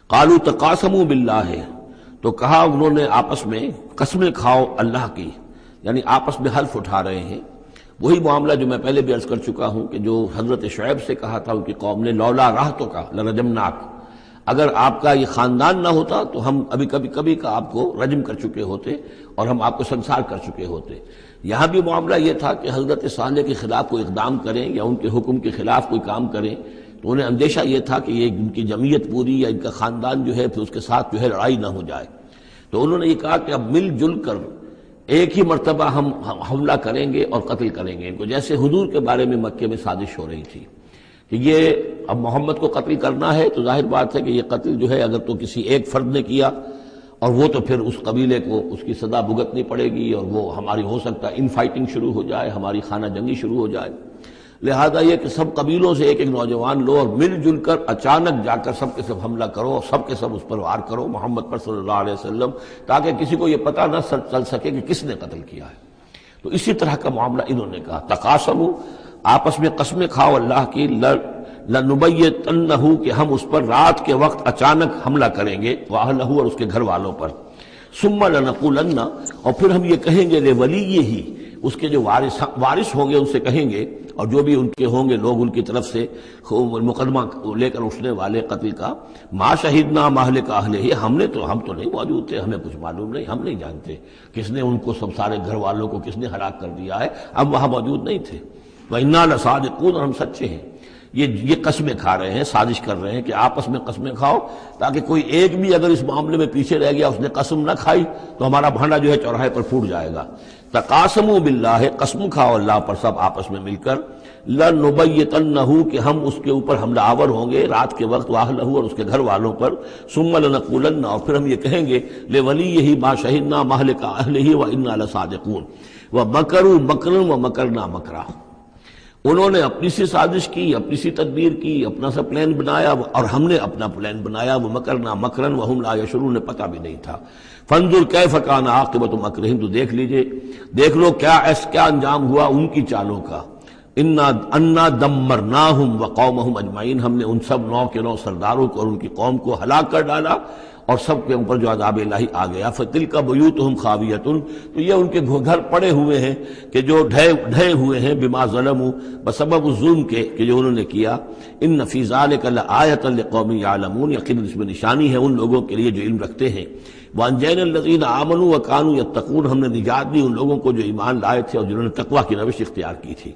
قالوا تقاسموا باللہ، تو کہا انہوں نے آپس میں قسمیں کھاؤ اللہ کی، یعنی آپس میں حلف اٹھا رہے ہیں۔ وہی معاملہ جو میں پہلے بھی عرض کر چکا ہوں کہ جو حضرت شعیب سے کہا تھا ان کی قوم نے، لولا رہتک لرجمناک، اگر آپ کا یہ خاندان نہ ہوتا تو ہم ابھی کبھی کا آپ کو رجم کر چکے ہوتے اور ہم آپ کو سنسار کر چکے ہوتے۔ یہاں بھی معاملہ یہ تھا کہ حضرت صالح کے خلاف کوئی اقدام کریں یا ان کے حکم کے خلاف کوئی کام کریں تو انہیں اندیشہ یہ تھا کہ یہ ان کی جمعیت پوری یا ان کا خاندان جو ہے پھر اس کے ساتھ جو ہے لڑائی نہ ہو جائے۔ تو انہوں نے یہ کہا کہ اب مل جل کر ایک ہی مرتبہ ہم حملہ کریں گے اور قتل کریں گے ان کو، جیسے حضور کے بارے میں مکے میں سازش ہو رہی تھی کہ یہ اب محمد کو قتل کرنا ہے، تو ظاہر بات ہے کہ یہ قتل جو ہے اگر تو کسی ایک فرد نے کیا اور وہ تو پھر اس قبیلے کو اس کی سزا بھگتنی پڑے گی، اور وہ ہماری ہو سکتا ہے ان فائٹنگ شروع ہو جائے، ہماری خانہ جنگی شروع ہو جائے۔ لہذا یہ کہ سب قبیلوں سے ایک ایک نوجوان لو اور مل جل کر اچانک جا کر سب کے سب حملہ کرو اور سب کے سب اس پر وار کرو محمد پر صلی اللہ علیہ وسلم، تاکہ کسی کو یہ پتہ نہ چل سکے کہ کس نے قتل کیا ہے۔ تو اسی طرح کا معاملہ انہوں نے کہا، تقاسموا، آپس میں قسمیں کھاؤ اللہ کی، لنبیتنہ کہ ہم اس پر رات کے وقت اچانک حملہ کریں گے، واہلہ اور اس کے گھر والوں پر، ثم لنقولن اور پھر ہم یہ کہیں گے لولیہ اس کے جو وارث ہوں گے ان سے کہیں گے، اور جو بھی ان کے ہوں گے لوگ ان کی طرف سے مقدمہ لے کر اٹھنے والے قتل کا، ما شہدنا مہلک اہلہ ہم تو نہیں موجود تھے، ہمیں کچھ معلوم نہیں، ہم نہیں جانتے کس نے ان کو سب سارے گھر والوں کو کس نے ہلاک کر دیا ہے، ہم وہاں موجود نہیں تھے، وَإِنَّا لَصَادِقُونَ اور ہم سچے ہیں۔ یہ قسمیں کھا رہے ہیں، سازش کر رہے ہیں کہ آپس میں قسمیں کھاؤ تاکہ کوئی ایک بھی اگر اس معاملے میں پیچھے رہ گیا، اس نے قسم نہ کھائی تو ہمارا بھانڈا جو ہے چوراہے پر پھوٹ جائے گا۔ تقاسموا باللہ قسم کھاؤ اللہ پر سب آپس میں مل کر، لنبیتنہ کہ ہم اس کے اوپر حملہ آور ہوں گے رات کے وقت، واہلہ اور اس کے گھر والوں پر، ثم لنقولن اور پھر ہم یہ کہیں گے لولیہ ما شہدنا مہلک اہلہ وإنا لصادقون ومکروا مکرا ومکرنا مکرا، انہوں نے اپنی سی سازش کی، اپنی سی تدبیر کی، اپنا سا پلان بنایا اور ہم نے اپنا پلان بنایا، وہ مکرنا مکرن وہم لا یشعرون پتہ بھی نہیں تھا۔ فانظر کیف کان عاقبۃ مکرہم تو دیکھ لیجئے، دیکھ لو کیا انجام ہوا ان کی چالوں کا، انا دمرناہم وقومہم اجمعین ہم نے ان سب 9 کے 9 سرداروں کو اور ان کی قوم کو ہلاک کر ڈالا اور سب کے اوپر جو عذاب الہی آ گیا۔ فتلک بیوتہم خاویۃ تو یہ ان کے گھر پڑے ہوئے ہیں کہ جو ڈھے ہوئے ہیں، بما ظلموا بسبب ظلم کے کہ جو انہوں نے کیا۔ ان فی ذلک لآیۃ لقوم یعلمون یقیناً اس میں نشانی ہے ان لوگوں کے لیے جو علم رکھتے ہیں۔ وانجینا الذین آمنوا وکانوا یتقون ہم نے نجات دی ان لوگوں کو جو ایمان لائے تھے اور جنہوں نے تقویٰ کی روش اختیار کی تھی۔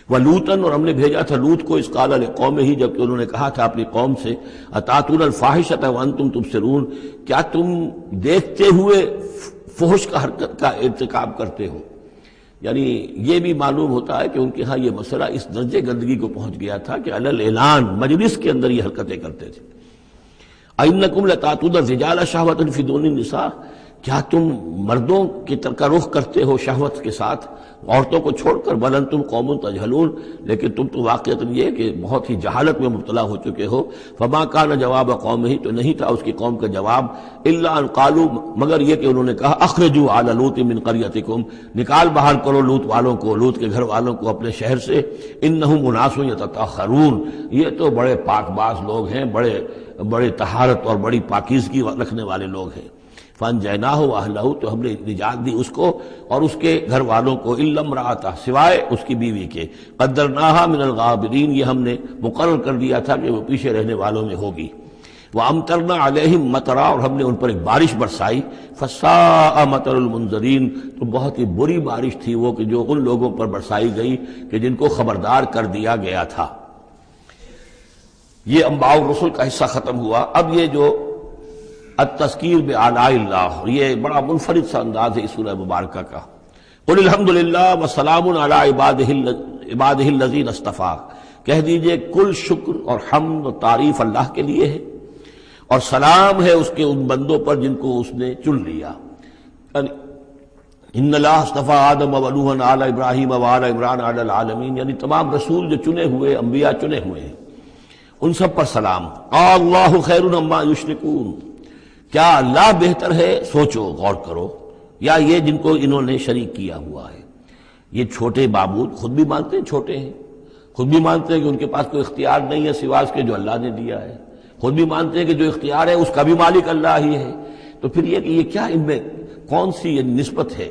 وَلُوطًا اور ہم نے بھیجا تھا لوط کو، اذ قال لقومہ جبکہ انہوں نے کہا تھا اپنی قوم سے، اتاتون الفاحشۃ وانتم تبصرون کیا تم دیکھتے ہوئے فحش کا حرکت کا ارتکاب کرتے ہو، یعنی یہ بھی معلوم ہوتا ہے کہ ان کے ہاں یہ مسئلہ اس درجے گندگی کو پہنچ گیا تھا کہ علی الاعلان مجلس کے اندر یہ حرکتیں کرتے تھے۔ اَإِنَّكُمْ لَتَأْتُونَ الرِّجَالَ شَهْوَةً فِي دُونِ النِّسَاءِ کیا تم مردوں کی طرف کا رخ کرتے ہو شہوت کے ساتھ عورتوں کو چھوڑ کر، بل انتم قوم تجہلون لیکن تم تو واقعتاً یہ کہ بہت ہی جہالت میں مبتلا ہو چکے ہو۔ فما کان جواب قومہ تو نہیں تھا اس کی قوم کا جواب، الا ان قالوا مگر یہ کہ انہوں نے کہا اخرجوا آل لوط من قریتکم نکال باہر کرو لوط والوں کو، لوط کے گھر والوں کو اپنے شہر سے، انہم اناس یتطہرون یہ تو بڑے پاک باز لوگ ہیں، بڑے طہارت اور بڑی پاکیزگی رکھنے والے لوگ ہیں۔ فانجیناہ واہلہ تو ہم نے نجات دی اس کو اور اس کے گھر والوں کو، الا امرأتہ سوائے اس کی بیوی کے، قدرناہا من الغابرین یہ ہم نے مقرر کر دیا تھا کہ وہ پیچھے رہنے والوں میں ہوگی۔ وامطرنا علیہم مطرا اور ہم نے ان پر ایک بارش برسائی، فساء مطر المنذرین تو بہت ہی بری بارش تھی وہ کہ جو ان لوگوں پر برسائی گئی کہ جن کو خبردار کر دیا گیا تھا۔ یہ انباء الرسل کا حصہ ختم ہوا۔ اب یہ جو التذکیر بآلاء اللہ یہ بڑا منفرد سا انداز ہے اس سورہ مبارکہ کا۔ قل الحمدللہ وسلام علی عبادہ الذین اصطفیٰ کہہ دیجئے کل شکر اور حمد و تعریف اللہ کے لیے ہے اور سلام ہے اس کے ان بندوں پر جن کو اس نے چن لیا۔ ان اللہ اصطفیٰ آدم و نوحا آل ابراہیم و آل عمران علی العالمین یعنی تمام رسول جو چنے ہوئے انبیاء چنے ہوئے ہیں ان سب پر سلام۔ اللہ خیر عما یشرکون کیا اللہ بہتر ہے، سوچو غور کرو، یا یہ جن کو انہوں نے شریک کیا ہوا ہے۔ یہ چھوٹے معبود خود بھی مانتے ہیں چھوٹے ہیں، خود بھی مانتے ہیں کہ ان کے پاس کوئی اختیار نہیں ہے سوائے اس کے جو اللہ نے دیا ہے، خود بھی مانتے ہیں کہ جو اختیار ہے اس کا بھی مالک اللہ ہی ہے، تو پھر یہ کہ یہ کیا ان میں کون سی نسبت ہے؟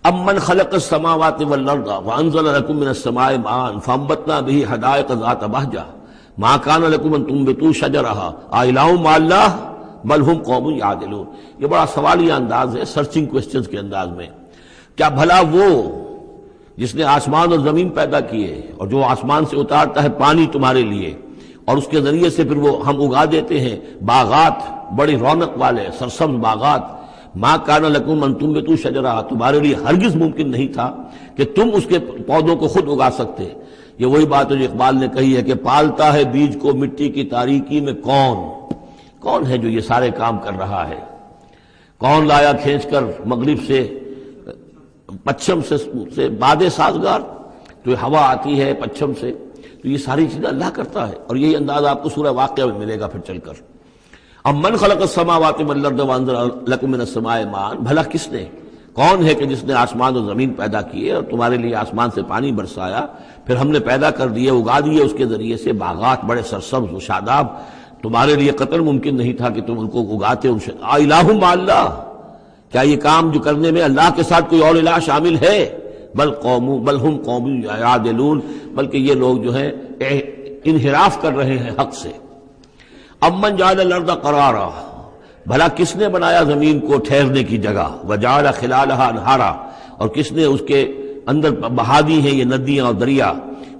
امن خلق السماوات والارض وانزل لكم من السماء ماء فانبتنا به حدائق ذات بہجہ ما كان لكم ان تنبتوا شجرها اإله مع الله بل هم قوم یعدلون یہ بڑا سوالیہ انداز ہے، سرچنگ کوسچنز کے انداز میں۔ کیا بھلا وہ جس نے آسمان اور زمین پیدا کیے اور جو آسمان سے اتارتا ہے پانی تمہارے لیے اور اس کے ذریعے سے پھر وہ ہم اگا دیتے ہیں باغات بڑی رونق والے سرسبز باغات، ما کان لکم ان تنبتوا شجرہ تمہارے لیے ہرگز ممکن نہیں تھا کہ تم اس کے پودوں کو خود اگا سکتے۔ یہ وہی بات ہے جو اقبال نے کہی ہے کہ پالتا ہے بیج کو مٹی کی تاریکی میں کون ہے جو یہ سارے کام کر رہا ہے؟ کون لایا کھینچ کر مغرب سے پچھم سے باد سازگار، جو ہوا آتی ہے پچھم سے، تو یہ ساری چیزیں اللہ کرتا ہے، اور یہی انداز آپ کو سورہ واقعہ میں ملے گا پھر چل کر۔ اب من خلق السماوات والارض وانزل لکم من السماء ماء بھلا کس نے کون ہے کہ جس نے آسمان اور زمین پیدا کیے اور تمہارے لیے آسمان سے پانی برسایا، پھر ہم نے پیدا کر دیے، اگا دیے اس کے ذریعے سے باغات بڑے سرسبز و شاداب، تمہارے لیے قطر ممکن نہیں تھا کہ تم ان کو اگاتے۔ الہ مع اللہ، کیا یہ کام جو کرنے میں اللہ کے ساتھ کوئی اور الہ شامل ہے؟ بل ہم قوم یعدلون، بلکہ یہ لوگ جو ہیں انحراف کر رہے ہیں حق سے۔ امن جعل الارض قرارا، بھلا کس نے بنایا زمین کو ٹھہرنے کی جگہ، وجعل خلالها انہارا، اور کس نے اس کے اندر بہا دی ہیں یہ ندیاں اور دریا،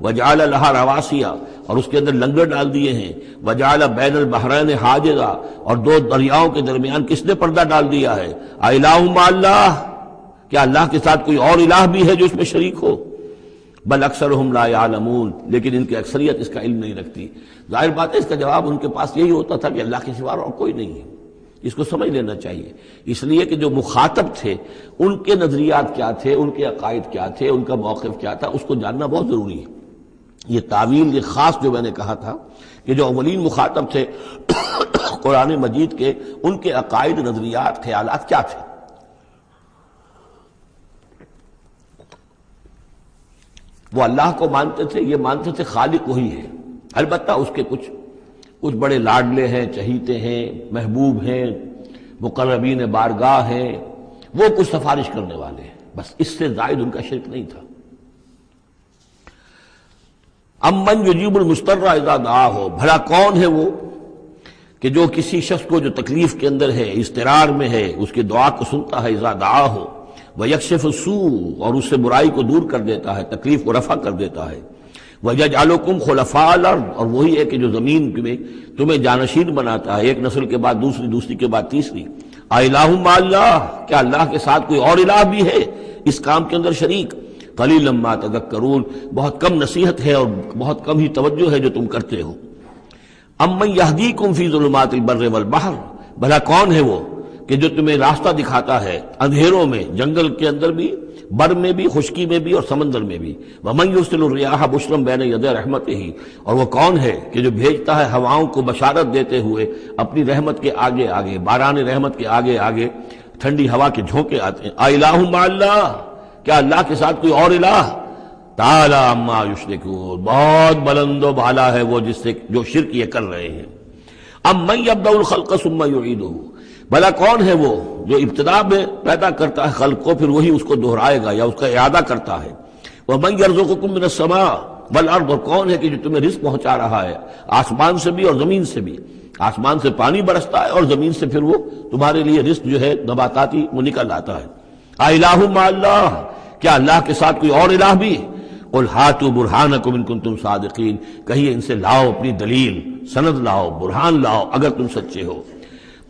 وجعل لها رواسیا، اور اس کے اندر لنگر ڈال دیے ہیں، وجعل بین البحرین حاجزا، اور دو دریاؤں کے درمیان کس نے پردہ ڈال دیا ہے؟ الہ مع اللہ، کیا اللہ کے ساتھ کوئی اور الہ بھی ہے جو اس میں شریک ہو؟ بل اکثرهم لا يعلمون، لیکن ان کی اکثریت اس کا علم نہیں رکھتی۔ ظاہر بات ہے اس کا جواب ان کے پاس یہی ہوتا تھا کہ اللہ کے سوا اور کوئی نہیں ہے۔ اس کو سمجھ لینا چاہیے، اس لیے کہ جو مخاطب تھے ان کے نظریات کیا تھے، ان کے عقائد کیا تھے، ان کا موقف کیا تھا، اس کو جاننا بہت ضروری ہے۔ یہ تعویل، یہ خاص جو میں نے کہا تھا کہ جو اولین مخاطب تھے قرآن مجید کے، ان کے عقائد، نظریات، خیالات کیا تھے۔ وہ اللہ کو مانتے تھے، یہ مانتے تھے خالق وہی ہے، البتہ اس کے کچھ بڑے لاڈلے ہیں، چہیتے ہیں، محبوب ہیں، مقربین بارگاہ ہیں، وہ کچھ سفارش کرنے والے ہیں، بس اس سے زائد ان کا شرک نہیں تھا۔ امن یجیب المضطر اذا دعاہ، بھلا کون ہے وہ کہ جو کسی شخص کو جو تکلیف کے اندر ہے، اضطرار میں ہے، اس کی دعا کو سنتا ہے، اذا دعاہ ویکشف السوء، اور اس سے برائی کو دور کر دیتا ہے، تکلیف کو رفع کر دیتا ہے، وَيَجْعَلُكُمْ خُلَفَاءَ الْأَرْضِ، اور وہی ہے کہ جو زمین میں تمہیں جانشین بناتا ہے، ایک نسل کے بعد دوسری، دوسری کے بعد تیسری۔ الہ مع اللہ، کیا اللہ کے ساتھ کوئی اور الہ بھی ہے اس کام کے اندر شریک؟ قلیلا ما تذکرون، بہت کم نصیحت ہے اور بہت کم ہی توجہ ہے جو تم کرتے ہو۔ امن یہدیکم فی ظلمات البر والبحر، بھلا کون ہے وہ کہ جو تمہیں راستہ دکھاتا ہے اندھیروں میں، جنگل کے اندر بھی، بر میں بھی، خشکی میں بھی اور سمندر میں بھی۔ وَمَن يُرْسِلُ الرِّيَاحَ بُشْرًا بَيْنَ يَدَيْ رَحْمَتِهِ، اور وہ کون ہے کہ جو بھیجتا ہے ہواؤں کو بشارت دیتے ہوئے اپنی رحمت کے آگے آگے، باران رحمت کے آگے آگے ٹھنڈی ہوا کے جھونکے آتے ہیں۔ الہ مع اللہ، کیا اللہ کے ساتھ کوئی اور الہ؟ تعالی عما یشرکون، بہت بلند و بالا ہے وہ جس سے جو شرک یہ کر رہے ہیں۔ امن یبدأ الخلق ثم یعیدہ، بھلا کون ہے وہ جو ابتدا میں پیدا کرتا ہے خلق کو، پھر وہی اس کو دہرائے گا یا اس کا اعادہ کرتا ہے۔ وَمَن يَرْزُقُكُم مِّنَ السَّمَاءِ وَالْأَرْضِ، اور کون ہے کہ جو تمہیں رزق پہنچا رہا ہے آسمان سے بھی اور زمین سے بھی، آسمان سے پانی برستا ہے اور زمین سے پھر وہ تمہارے لیے رزق جو ہے نباتاتی وہ نکل آتا ہے۔ الہ مع اللہ، کیا اللہ کے ساتھ کوئی اور الہ بھی؟ قُلْ هَاتُوا بُرْهَانَكُمْ إِن كُنتُمْ صَادِقِينَ، کہیے ان سے لاؤ اپنی دلیل، سند لاؤ، برہان لاؤ اگر تم سچے ہو۔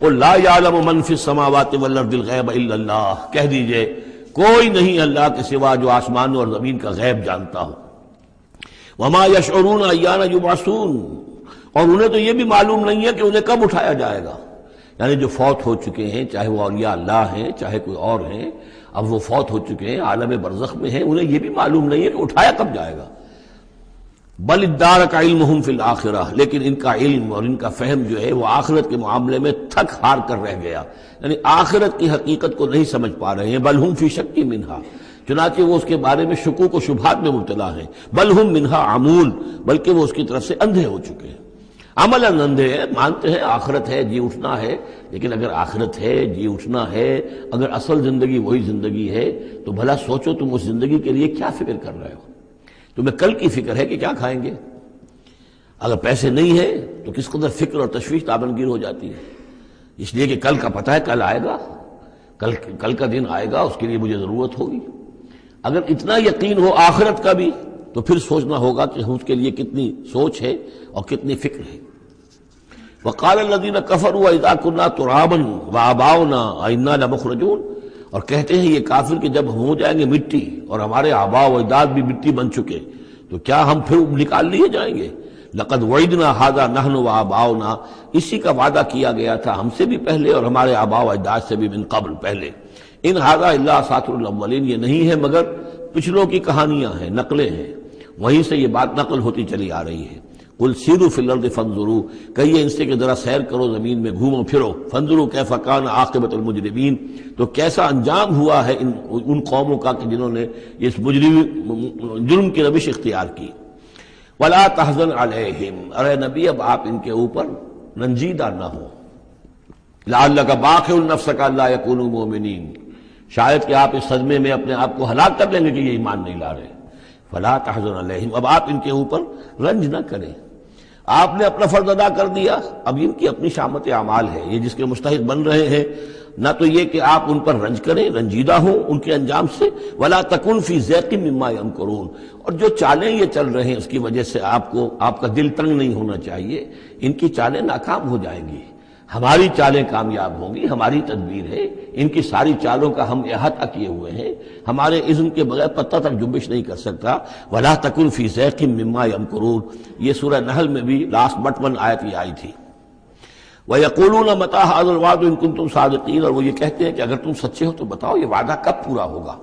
قُلْ لَا يَعْلَمُ مَن فِي السَّمَاوَاتِ وَالْأَرْضِ الْغَيْبَ إِلَّا اللَّهُ، کہہ دیجئے کوئی نہیں اللہ کے سوا جو آسمانوں اور زمین کا غیب جانتا ہو۔ وَمَا يَشْعُرُونَ أَيَّانَ يُبْعَثُونَ، اور انہیں تو یہ بھی معلوم نہیں ہے کہ انہیں کب اٹھایا جائے گا۔ یعنی جو فوت ہو چکے ہیں، چاہے وہ اولیاء اللہ ہیں چاہے کوئی اور ہیں، اب وہ فوت ہو چکے ہیں، عالم برزخ میں ہیں، انہیں یہ بھی معلوم نہیں ہے کہ اٹھایا کب جائے گا۔ بل ادارک علمہم فی الآخرہ، لیکن ان کا علم اور ان کا فہم جو ہے وہ آخرت کے معاملے میں تھک ہار کر رہ گیا، یعنی آخرت کی حقیقت کو نہیں سمجھ پا رہے ہیں۔ بل ہم فی شک منہا، چنانچہ وہ اس کے بارے میں شکوک و شبہات میں مبتلا ہیں۔ بل ہم منہا عمون، بلکہ وہ اس کی طرف سے اندھے ہو چکے ہیں، عملاً اندھے ہیں، مانتے ہیں آخرت ہے، جی اٹھنا ہے، لیکن اگر آخرت ہے، جی اٹھنا ہے، اگر اصل زندگی وہی زندگی ہے تو بھلا سوچو تم اس زندگی کے لیے کیا فکر کر رہے ہو؟ تمہیں کل کی فکر ہے کہ کیا کھائیں گے؟ اگر پیسے نہیں ہے تو کس قدر فکر اور تشویش تابنگیر ہو جاتی ہے، اس لیے کہ کل کا پتہ ہے کل آئے گا، کل کا دن آئے گا، اس کے لیے مجھے ضرورت ہوگی۔ اگر اتنا یقین ہو آخرت کا بھی تو پھر سوچنا ہوگا کہ اس کے لیے کتنی سوچ ہے اور کتنی فکر ہے۔ وقال الذين كفروا اذا كنا ترابا وآباؤنا أئنا لمخرجون، اور کہتے ہیں یہ کافر کہ جب ہم ہو جائیں گے مٹی اور ہمارے آباء و اجداد بھی مٹی بن چکے تو کیا ہم پھر نکال لیے جائیں گے؟ لقد وعدنا هذا نحن وآباؤنا، اسی کا وعدہ کیا گیا تھا ہم سے بھی پہلے اور ہمارے آباء و اجداد سے بھی من قبل پہلے۔ ان هذا الا اساطیر الاولین، یہ نہیں ہے مگر پچھلوں کی کہانیاں ہیں، نقلیں ہیں، وہیں سے یہ بات نقل ہوتی چلی آ رہی ہے۔ قل سیروا فی الارض فانظروا، کہیے ان سے کہ ذرا سیر کرو زمین میں، گھومو پھرو، فانظروا کیف کان عاقبۃ المجرمین، تو کیسا انجام ہوا ہے ان قوموں کا کہ جنہوں نے اس جرم کی روش اختیار کی۔ ولا تحزن علیہم، ارے نبی اب آپ ان کے اوپر رنجیدہ نہ ہو، لعلک باخع نفسک الا یکونوا مؤمنین، شاید کہ آپ اس صدمے میں اپنے آپ کو ہلاک کر لیں گے کہ یہ ایمان نہیں لا رہے۔ فلا تحزن علیہم، اب آپ ان کے اوپر رنج نہ کریں، آپ نے اپنا فرض ادا کر دیا، اب ان کی اپنی شامت اعمال ہے، یہ جس کے مستحق بن رہے ہیں، نہ تو یہ کہ آپ ان پر رنج کریں، رنجیدہ ہوں ان کے انجام سے، ولا تکن فی ضیق مما یمکرون، اور جو چالیں یہ چل رہے ہیں اس کی وجہ سے آپ کا دل تنگ نہیں ہونا چاہیے، ان کی چالیں ناکام ہو جائیں گی، ہماری چالیں کامیاب ہوں گی، ہماری تدبیر ہے، ان کی ساری چالوں کا ہم احاطہ کیے ہوئے ہیں، ہمارے اذن کے بغیر پتہ تک جنبش نہیں کر سکتا۔ ولا تکن فی ضیق مما یمکرون، یہ سورہ نحل میں بھی لاسٹ بٹ 1 آیت یہ آئی تھی۔ وَيَقُولُونَ مَتَىٰ هَٰذَا الْوَعْدُ إِن كُنتُمْ صَادِقِينَ، اور وہ یہ کہتے ہیں کہ اگر تم سچے ہو تو بتاؤ یہ وعدہ کب پورا ہوگا،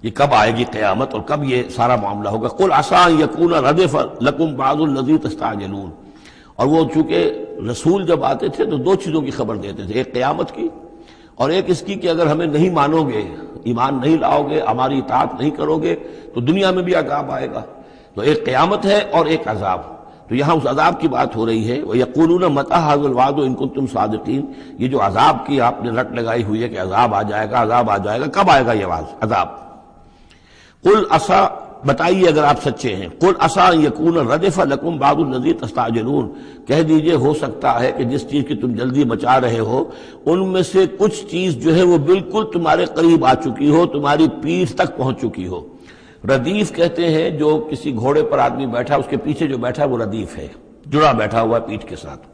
یہ کب آئے گی قیامت اور کب یہ سارا معاملہ ہوگا۔ قُلْ عَسَىٰ أَن يَكُونَ رَدِفَ لَكُمْ بَعْضُ الَّذِي تَسْتَعْجِلُونَ، اور وہ چونکہ رسول جب آتے تھے تو 2 چیزوں کی خبر دیتے تھے، ایک قیامت کی اور ایک اس کی کہ اگر ہمیں نہیں مانو گے، ایمان نہیں لاؤ گے، ہماری اطاعت نہیں کرو گے تو دنیا میں بھی عذاب آئے گا، تو ایک قیامت ہے اور ایک عذاب، تو یہاں اس عذاب کی بات ہو رہی ہے۔ وَيَقُولُونَ مَتَىٰ هَٰذَا الْوَعْدُ إِن كُنتُمْ صَادِقِينَ، یہ جو عذاب کی آپ نے رٹ لگائی ہوئی ہے کہ عذاب آ جائے گا، عذاب آ جائے گا، کب آئے گا یہ عذاب؟ قُلْ عَسَىٰ، بتائیے اگر آپ سچے ہیں، قُلْ عَسَىٰ أَن يَكُونَ رَدِفَ لَكُمْ بَعْضُ الَّذِي تَسْتَعْجِلُونَ، کہہ دیجئے ہو سکتا ہے کہ جس چیز کی تم جلدی مچا رہے ہو ان میں سے کچھ چیز جو ہے وہ بالکل تمہارے قریب آ چکی ہو، تمہاری پیٹھ تک پہنچ چکی ہو۔ ردیف کہتے ہیں جو کسی گھوڑے پر آدمی بیٹھا اس کے پیچھے جو بیٹھا وہ ردیف ہے، جڑا بیٹھا ہوا پیٹھ کے ساتھ،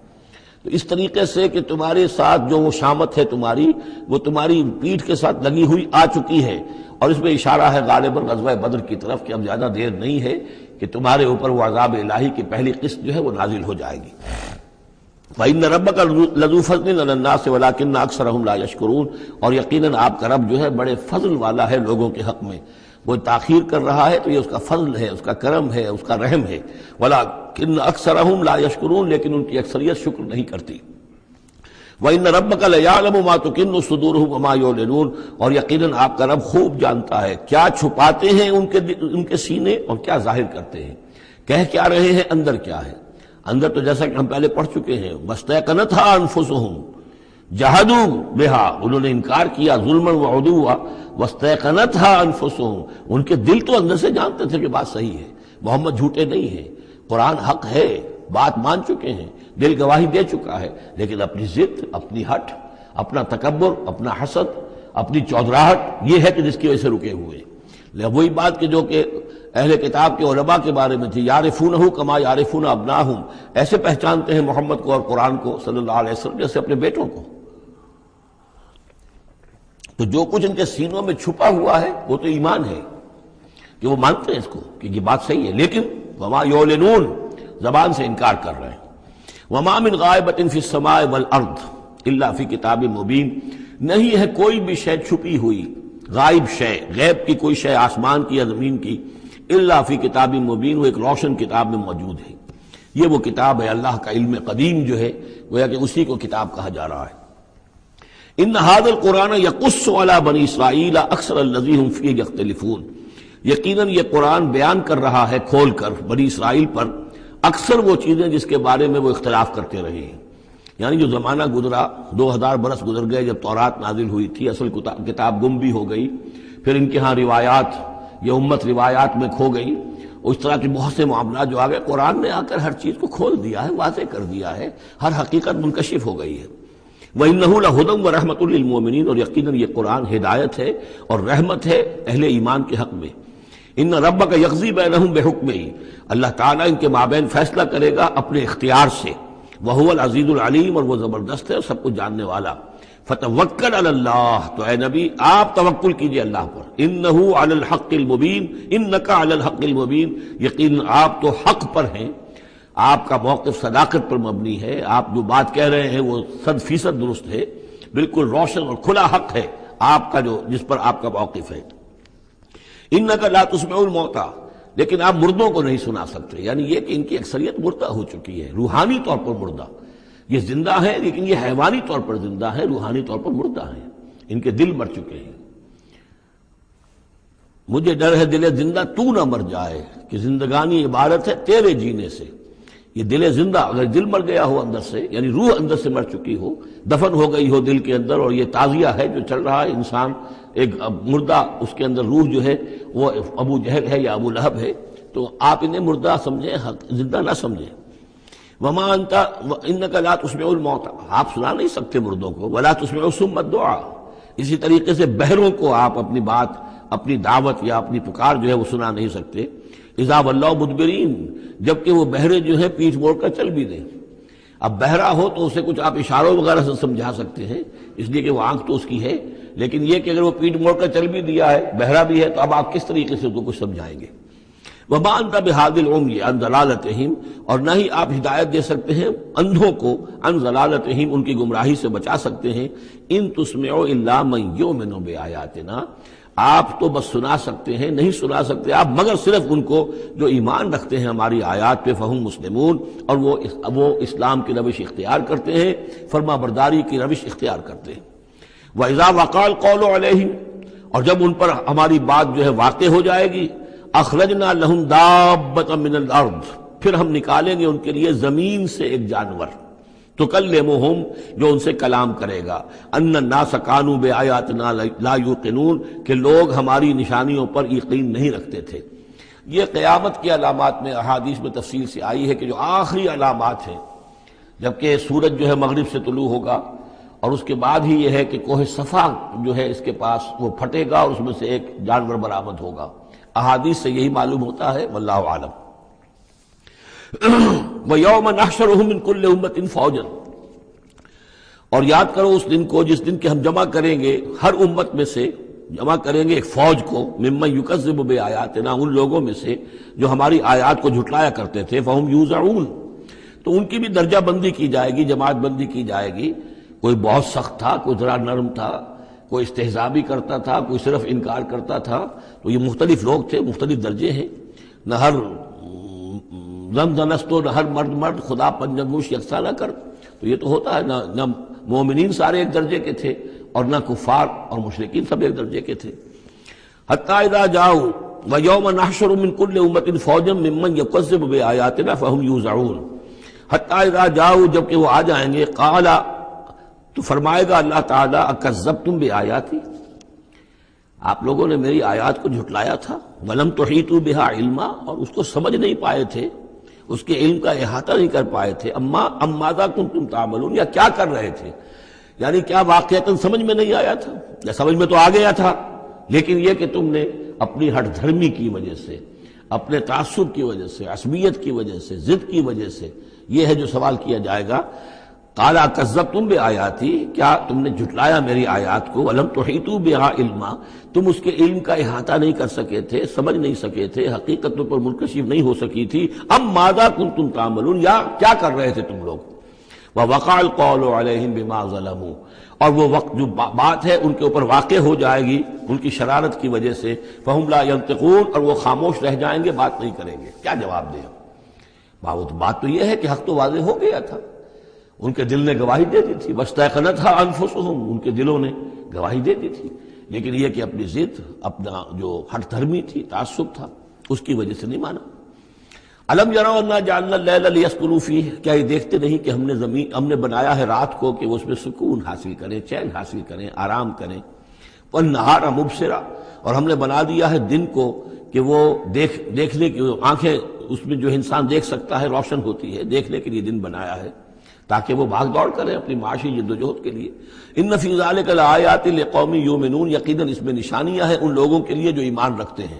تو اس طریقے سے کہ تمہارے ساتھ جو وہ شامت ہے تمہاری، وہ تمہاری پیٹھ کے ساتھ لگی ہوئی آ چکی ہے، اور اس میں اشارہ ہے غالباً غزوہ بدر کی طرف کہ اب زیادہ دیر نہیں ہے کہ تمہارے اوپر وہ عذاب الہی کی پہلی قسط جو ہے وہ نازل ہو جائے گی۔ وَإِنَّ رَبَّكَ لَذُو فَضْلٍ عَلَى النَّاسِ وَلَٰكِنَّ أَكْثَرَهُمْ لَا يَشْكُرُونَ، اور یقیناً آپ کا رب جو ہے بڑے فضل والا ہے لوگوں کے حق میں، وہ تاخیر کر رہا ہے تو یہ اس کا فضل ہے، اس کا کرم ہے، اس کا رحم ہے۔ وَلَٰكِنَّ أَكْثَرَهُمْ لَا يَشْكُرُونَ، لیکن ان کی اکثریت شکر نہیں کرتی۔ وَإِنَّ رَبَّكَ لَيَعْلَمُ مَا تُكِنُّ صُدُورُهُمْ وَمَا يُعْلِنُونَ، اور یقیناً آپ کا رب خوب جانتا ہے کیا چھپاتے ہیں ان کے سینے اور کیا ظاہر کرتے ہیں، کہہ کیا رہے ہیں، اندر کیا ہے۔ اندر تو جیسا کہ ہم پہلے پڑھ چکے ہیں، وَاسْتَيْقَنَتْهَا أَنفُسُهُمْ جَحَدُوا بِهَا، انہوں نے انکار کیا ظلمًا وعدوا، وَاسْتَيْقَنَتْهَا أَنفُسُهُمْ، ان کے دل تو اندر سے جانتے تھے کہ بات صحیح ہے، محمد جھوٹے نہیں ہیں، قرآن حق ہے، بات مان چکے ہیں، دل گواہی دے چکا ہے، لیکن اپنی ضد، اپنی ہٹ، اپنا تکبر، اپنا حسد، اپنی چودراہٹ، یہ ہے کہ جس کی وجہ سے رکے ہوئے۔ وہی بات کہ جو کہ اہل کتاب کے علماء کے بارے میں تھی، یعرفونہ کما یعرفون ابناہم، ایسے پہچانتے ہیں محمد کو اور قرآن کو صلی اللہ علیہ وسلم جیسے اپنے بیٹوں کو۔ تو جو کچھ ان کے سینوں میں چھپا ہوا ہے وہ تو ایمان ہے کہ وہ مانتے ہیں اس کو کہ یہ بات صحیح ہے، لیکن وما یعلنون، زبان سے انکار کر رہے ہیں۔ وما من غائبۃ فی السماء والارض الا فی کتاب مبین، نہیں ہے کوئی بھی شے چھپی ہوئی، غائب شے، غیب کی کوئی شے آسمان کی یا زمین کی، الا فی کتاب مبین، وہ ایک روشن کتاب میں موجود ہے۔ یہ وہ کتاب ہے اللہ کا علم قدیم جو ہے، گویا کہ اسی کو کتاب کہا جا رہا ہے۔ ان ھذا القرآن یقص علی بنی اسرائیل اکثر الذی ھم فیہ یختلفون، یقیناً یہ قرآن بیان کر رہا ہے کھول کر بنی اسرائیل پر اکثر وہ چیزیں جس کے بارے میں وہ اختلاف کرتے رہے ہیں، یعنی جو زمانہ گزرا، 2000 برس گزر گئے جب تورات نازل ہوئی تھی، اصل کتاب گم بھی ہو گئی، پھر ان کے ہاں روایات، یہ امت روایات میں کھو گئی، اس طرح کے بہت سے معاملات جو آ گئے، قرآن نے آ کر ہر چیز کو کھول دیا ہے، واضح کر دیا ہے، ہر حقیقت منکشف ہو گئی ہے۔ وَإِنَّهُ لَهُدًى وَرَحْمَةٌ لِّلْمُؤْمِنِينَ، اور یقیناً یہ قرآن ہدایت ہے اور رحمت ہے اہل ایمان کے حق میں۔ ان ربک یقضی بینہم بحکمہ، اللہ تعالیٰ ان کے مابین فیصلہ کرے گا اپنے اختیار سے، وہو العزیز العلیم، اور وہ زبردست ہے اور سب کچھ جاننے والا۔ فتوکل علی اللہ، تو اے نبی آپ توکل کیجئے اللہ پر، انہ علی الحق المبین، انک علی الحق المبین، یقیناً آپ تو حق پر ہیں، آپ کا موقف صداقت پر مبنی ہے، آپ جو بات کہہ رہے ہیں وہ 100% درست ہے، بالکل روشن اور کھلا حق ہے آپ کا جو جس پر آپ کا موقف ہے۔ انک لا تسمع الموتى، لیکن آپ مردوں کو نہیں سنا سکتے، یعنی یہ کہ ان کی اکثریت مردہ ہو چکی ہے، روحانی طور پر مردہ. یہ زندہ ہے لیکن یہ حیوانی طور پر زندہ ہے، روحانی طور پر مردہ ہیں، ان کے دل مر چکے ہیں. مجھے ڈر ہے دل زندہ تو نہ مر جائے، کہ زندگانی عبارت ہے تیرے جینے سے. یہ دل زندہ، اگر دل مر گیا ہو اندر سے، یعنی روح اندر سے مر چکی ہو، دفن ہو گئی ہو دل کے اندر، اور یہ تعزیہ ہے جو چل رہا ہے، انسان ایک مردہ، اس کے اندر روح جو ہے وہ ابو جہل ہے یا ابو لہب ہے، تو آپ انہیں مردہ سمجھیں، زندہ نہ سمجھیں. وما انت انک لا تسمع الموتى، آپ سنا نہیں سکتے مردوں کو. ولا تسمع الصم الدعاء، اسی طریقے سے بہروں کو آپ اپنی بات، اپنی دعوت یا اپنی پکار جو ہے وہ سنا نہیں سکتے. اذا ولوا مدبرین، جبکہ وہ بہرے جو ہے پیٹھ موڑ کر چل بھی دیں. اب بہرا ہو تو اسے کچھ آپ اشاروں وغیرہ سے سمجھا سکتے ہیں، اس لیے کہ وہ آنکھ تو اس کی ہے، لیکن یہ کہ اگر وہ پیٹھ موڑ کر چل بھی دیا ہے، بہرا بھی ہے، تو اب آپ کس طریقے سے اس کو کچھ سمجھائیں گے. وما انت بہادی العمی عن ضلالتہم، اور نہ ہی آپ ہدایت دے سکتے ہیں اندھوں کو، عن ضلالتہم، ان کی گمراہی سے بچا سکتے ہیں. ان تسمع الا من یؤمن بآیاتنا، آپ تو بس سنا سکتے ہیں، نہیں سنا سکتے آپ مگر صرف ان کو جو ایمان رکھتے ہیں ہماری آیات پہ، فہم مسلمون، اور وہ اسلام کی روش اختیار کرتے ہیں، فرما برداری کی روش اختیار کرتے ہیں. وَإِذَا وَقَعَ الْقَوْلُ عَلَيْهِمْ، اور جب ان پر ہماری بات جو ہے واقع ہو جائے گی، اخرجنا لہم دابۃ من الارض، پھر ہم نکالیں گے ان کے لیے زمین سے ایک جانور، تکلمہم، جو ان سے کلام کرے گا، ان الناس کانوا بآیاتنا لا یوقنون، کہ لوگ ہماری نشانیوں پر یقین نہیں رکھتے تھے. یہ قیامت کی علامات میں احادیث میں تفصیل سے آئی ہے کہ جو آخری علامات ہیں، جبکہ سورج جو ہے مغرب سے طلوع ہوگا، اور اس کے بعد ہی یہ ہے کہ کوہ صفا جو ہے اس کے پاس وہ پھٹے گا اور اس میں سے ایک جانور برآمد ہوگا. احادیث سے یہی معلوم ہوتا ہے، واللہ عالم. وَيَوْمَ نَحْشُرُهُم مِّن كُلِّ أُمَّةٍ فَوْجًا، اور یاد کرو اس دن کو جس دن کہ ہم جمع کریں گے ہر امت میں سے، جمع کریں گے ایک فوج کو، ممن یکذب بآیاتنا، ان لوگوں میں سے جو ہماری آیات کو جھٹلایا کرتے تھے. فہم یوزعون، تو ان کی بھی درجہ بندی کی جائے گی، جماعت بندی کی جائے گی. کوئی بہت سخت تھا، کوئی ذرا نرم تھا، کوئی استہزاء بھی کرتا تھا، کوئی صرف انکار کرتا تھا. تو یہ مختلف لوگ تھے، مختلف درجے ہیں. نہ ہر زنستو، نہ ہر مرد خدا پنجنگوش یکساں نہ کر. تو یہ تو ہوتا ہے، نہ مومنین سارے ایک درجے کے تھے، اور نہ کفار اور مشرکین سب ایک درجے کے تھے. حتی اذا جاؤ ویوم نحشر من کل امۃ فوجا ممن یکذب بآیاتنا فہم یوزعون. حتی اذا جاؤ، جب کہ وہ آ جائیں گے، قال، تو فرمائے گا اللہ تعالیٰ، اکذبتم بآیاتی، آپ لوگوں نے میری آیات کو جھٹلایا تھا. ولم تحیطوا بہا علما، اور اس کو سمجھ نہیں پائے تھے، اس کے علم کا احاطہ نہیں کر پائے تھے. ام ماذا کنتم تعملون، یا کیا کر رہے تھے، یعنی کیا واقعتاً سمجھ میں نہیں آیا تھا، یا سمجھ میں تو آ گیا تھا، لیکن یہ کہ تم نے اپنی ہٹ دھرمی کی وجہ سے، اپنے تعصب کی وجہ سے، عصبیت کی وجہ سے، ضد کی وجہ سے، یہ ہے جو سوال کیا جائے گا. قال کذبتم بآیاتی، کیا تم نے جھٹلایا میری آیات کو. ولم تحیطوا بہا علما، تم اس کے علم کا احاطہ نہیں کر سکے تھے، سمجھ نہیں سکے تھے، حقیقت پر منکشف نہیں ہو سکی تھی. ام ماذا کنتم تعملون، یا کیا کر رہے تھے تم لوگ. ووقع القول علیہم بما ظلموا، اور وہ وقت جو بات ہے ان کے اوپر واقع ہو جائے گی ان کی شرارت کی وجہ سے. فہم لا ینطقون، اور وہ خاموش رہ جائیں گے، بات نہیں کریں گے. کیا جواب دیں؟ بات تو یہ ہے کہ حق تو واضح ہو گیا تھا، ان کے دل نے گواہی دے دی تھی. واستيقنتها انفسهم، ان کے دلوں نے گواہی دے دی تھی، لیکن یہ کہ اپنی ضد، اپنا جو ہٹ دھرمی تھی، تعصب تھا، اس کی وجہ سے نہیں مانا. الم یروا انا جعلنا اللیل لیسکنوا فیہ، کیا یہ دیکھتے نہیں کہ ہم نے بنایا ہے رات کو کہ وہ اس میں سکون حاصل کریں، چین حاصل کریں، آرام کریں. والنہار مبصرا، اور ہم نے بنا دیا ہے دن کو کہ وہ دیکھنے کی آنکھیں، اس میں جو انسان دیکھ سکتا ہے، روشن ہوتی ہے، دیکھنے کے لیے دن بنایا ہے تاکہ وہ بھاگ دوڑ کریں اپنی معاشی جدوجہد کے لیے. ان فی ذلک لآیات لقوم یؤمنون، یقیناً اس میں نشانیاں ہیں ان لوگوں کے لیے جو ایمان رکھتے ہیں.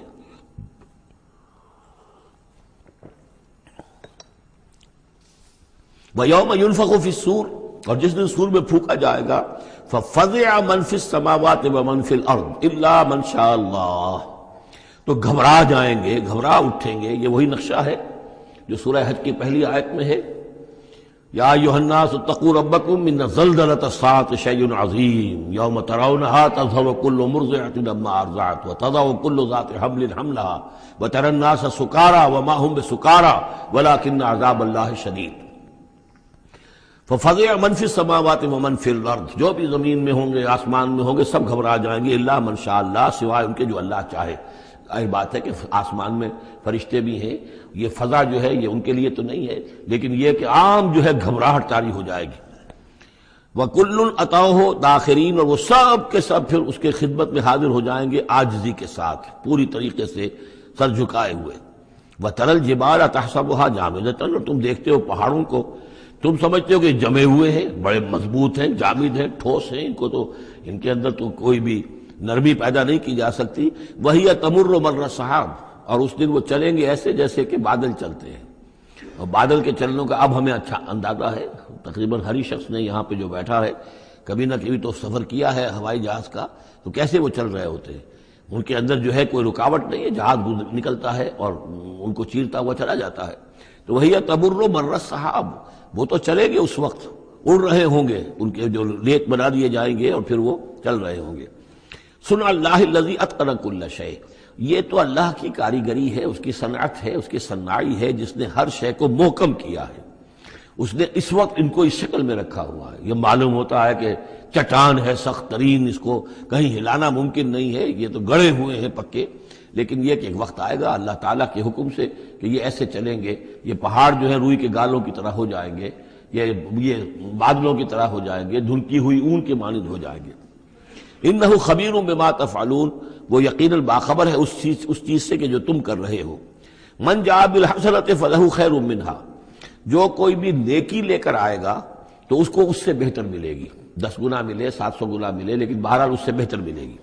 وَيَوْمَ يُنفَخُ فِي الصُّورِ، اور جس دن سور میں پھونکا جائے گا، فَفَزِعَ مَنْ فِي السَّمَاوَاتِ وَمَنْ فِي الْأَرْضِ إِلَّا مَنْ شَاءَ اللَّهُ، تو گھبرا جائیں گے، گھبرا اٹھیں گے. یہ وہی نقشہ ہے جو سورہ حج کی پہلی آیت میں ہے. یا ایھا الناس اتقوا ربکم ان زلزلۃ الساعۃ شیء عظیم یوم ترونها تذهل كل مرضعۃ عما ارضعت وتضع كل ذات حمل حملها وترى الناس سکارى وما هم بسکارى ولكن عذاب اللہ شدید۔ ففزع من فی السماوات ومن فی الارض، جو بھی زمین میں ہوں گے آسمان میں ہوں گے سب گھبرا جائیں گے، الا من شاء اللہ، سوائے ان کے جو اللہ چاہے۔ ظاہر بات ہے کہ آسمان میں فرشتے بھی ہیں، یہ فضا جو ہے یہ ان کے لیے تو نہیں ہے، لیکن یہ کہ عام جو ہے گھبراہٹ طاری ہو جائے گی۔ وَكُلٌّ أَتَوْهُ دَاخِرِينَ، اور وہ سب کے سب پھر اس کے خدمت میں حاضر ہو جائیں گے عاجزی کے ساتھ، پوری طریقے سے سر جھکائے ہوئے۔ وَتَرَى الْجِبَالَ تَحْسَبُهَا جَامِدَةً، اور تم دیکھتے ہو پہاڑوں کو، تم سمجھتے ہو کہ جمے ہوئے ہیں، بڑے مضبوط ہیں، جامد ہیں، ٹھوس ہیں، ان کو تو ان کے اندر تو کوئی بھی نرمی پیدا نہیں کی جا سکتی۔ وَهِيَ تَمُرُّ مَرَّ السَّحَابِ، اور اس دن وہ چلیں گے ایسے جیسے کہ بادل چلتے ہیں۔ اور بادل کے چلنے کا اب ہمیں اچھا اندازہ ہے، تقریباً ہر ہی شخص نے یہاں پہ جو بیٹھا ہے کبھی نہ کبھی تو سفر کیا ہے ہوائی جہاز کا، تو کیسے وہ چل رہے ہوتے ہیں۔ ان کے اندر جو ہے کوئی رکاوٹ نہیں ہے، جہاز نکلتا ہے اور ان کو چیرتا ہوا چلا جاتا ہے۔ تو وہی تمر مر السحاب، وہ تو چلیں گے اس وقت، اڑ رہے ہوں گے، ان کے جو ریت بنا دیے جائیں گے اور پھر وہ چل رہے ہوں گے۔ سن اللہ الذی اتقن کل شیء، یہ تو اللہ کی کاریگری ہے، اس کی صنعت ہے، اس کی صنائی ہے، جس نے ہر شے کو محکم کیا ہے۔ اس نے اس وقت ان کو اس شکل میں رکھا ہوا ہے۔ یہ معلوم ہوتا ہے کہ چٹان ہے سخت ترین، اس کو کہیں ہلانا ممکن نہیں ہے، یہ تو گڑے ہوئے ہیں پکے، لیکن یہ کہ ایک وقت آئے گا اللہ تعالیٰ کے حکم سے کہ یہ ایسے چلیں گے، یہ پہاڑ جو ہے روئی کے گالوں کی طرح ہو جائیں گے، یہ بادلوں کی طرح ہو جائیں گے، دھنکی ہوئی اون کے مانند ہو جائیں گے۔ انہ خبیر بما تفعلون، وہ یقیناً باخبر ہے اس چیز سے کہ جو تم کر رہے ہو۔ من جاء بالحسنۃ فلہ خیر منہا، جو کوئی بھی نیکی لے کر آئے گا تو اس کو اس سے بہتر ملے گی، 10 گنا ملے، 700 گنا ملے، لیکن بہرحال اس سے بہتر ملے گی۔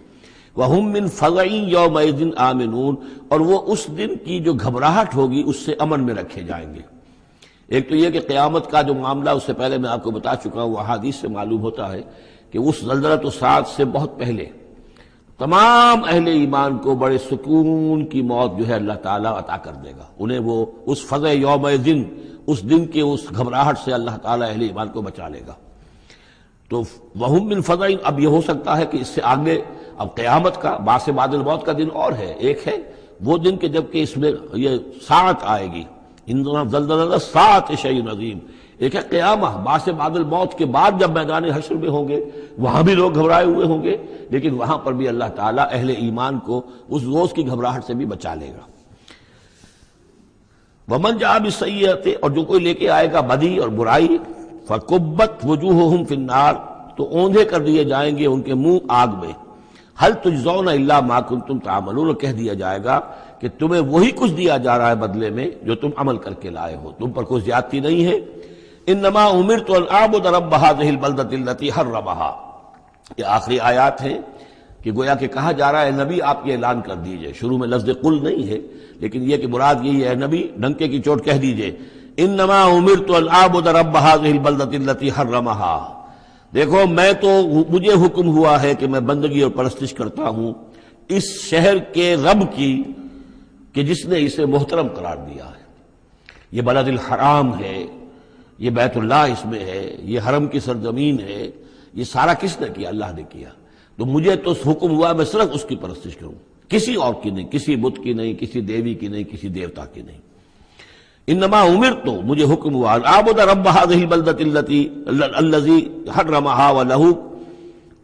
وَهُم مِّن فَزَعٍ يَوْمَئِذٍ آمِنُونَ، اور وہ اس دن کی جو گھبراہٹ ہوگی اس سے امن میں رکھے جائیں گے۔ ایک تو یہ کہ قیامت کا جو معاملہ، اس سے پہلے میں آپ کو بتا چکا ہوں، احادیث سے معلوم ہوتا ہے کہ اس زلزلۃ الساعۃ سے بہت پہلے تمام اہل ایمان کو بڑے سکون کی موت جو ہے اللہ تعالیٰ عطا کر دے گا، انہیں وہ اس فزع یومئذ، اس دن کے اس گھبراہٹ سے اللہ تعالیٰ اہل ایمان کو بچا لے گا۔ تو وَهُم مِّن فَزَعٍ، اب یہ ہو سکتا ہے کہ اس سے آگے اب قیامت کا باعث بعد الموت کا دن اور ہے، ایک ہے وہ دن کہ جب کہ اس میں یہ ساعت آئے گی، اِنَّ زَلْزَلَةَ السَّاعَةِ شَیْءٌ عَظِیمٌ، ایک ہے قیامہ باعث بعد الموت کے بعد جب میدان حشر میں ہوں گے، وہاں بھی لوگ گھبرائے ہوئے ہوں گے، لیکن وہاں پر بھی اللہ تعالیٰ اہل ایمان کو اس روز کی گھبراہٹ سے بھی بچا لے گا۔ وَمَنْ جَاءَ بِالسَّیِّئَةِ، اور جو کوئی لے کے آئے گا بدی اور برائی، فَكُبَّتْ وُجُوهُهُمْ فِي النَّارِ، تو اوندھے کر دیے جائیں گے ان کے منہ آگ میں۔ هَلْ تُجْزَوْنَ إِلَّا مَا كُنتُمْ تَعْمَلُونَ، اور کہہ دیا جائے گا کہ تمہیں وہی کچھ دیا جا رہا ہے بدلے میں جو تم عمل کر کے لائے ہو، تم پر کوئی زیادتی نہیں ہے۔ انما امرت ان اعبد رب هذه البلدة التي حرمها، یہ آخری آیات ہیں کہ گویا کہ کہا جا رہا ہے نبی آپ یہ اعلان کر دیجئے، شروع میں لفظ قل نہیں ہے لیکن یہ کہ مراد یہی ہے نبی ڈنکے کی چوٹ کہہ دیجئے، انما امرت ان اعبد رب هذه البلدة التي حرمها، دیکھو میں تو مجھے حکم ہوا ہے کہ میں بندگی اور پرستش کرتا ہوں اس شہر کے رب کی کہ جس نے اسے محترم قرار دیا ہے۔ یہ بلد الحرام ہے، یہ بیت اللہ اس میں ہے، یہ حرم کی سرزمین ہے، یہ سارا کس نے کیا؟ اللہ نے کیا۔ تو مجھے تو حکم ہوا میں صرف اس کی پرستش کروں، کسی اور کی نہیں، کسی بت کی نہیں، کسی دیوی کی نہیں، کسی دیوتا کی نہیں۔ انما امرت، مجھے حکم ہوا اعبد رب هذه البلدة الذي حرمها وله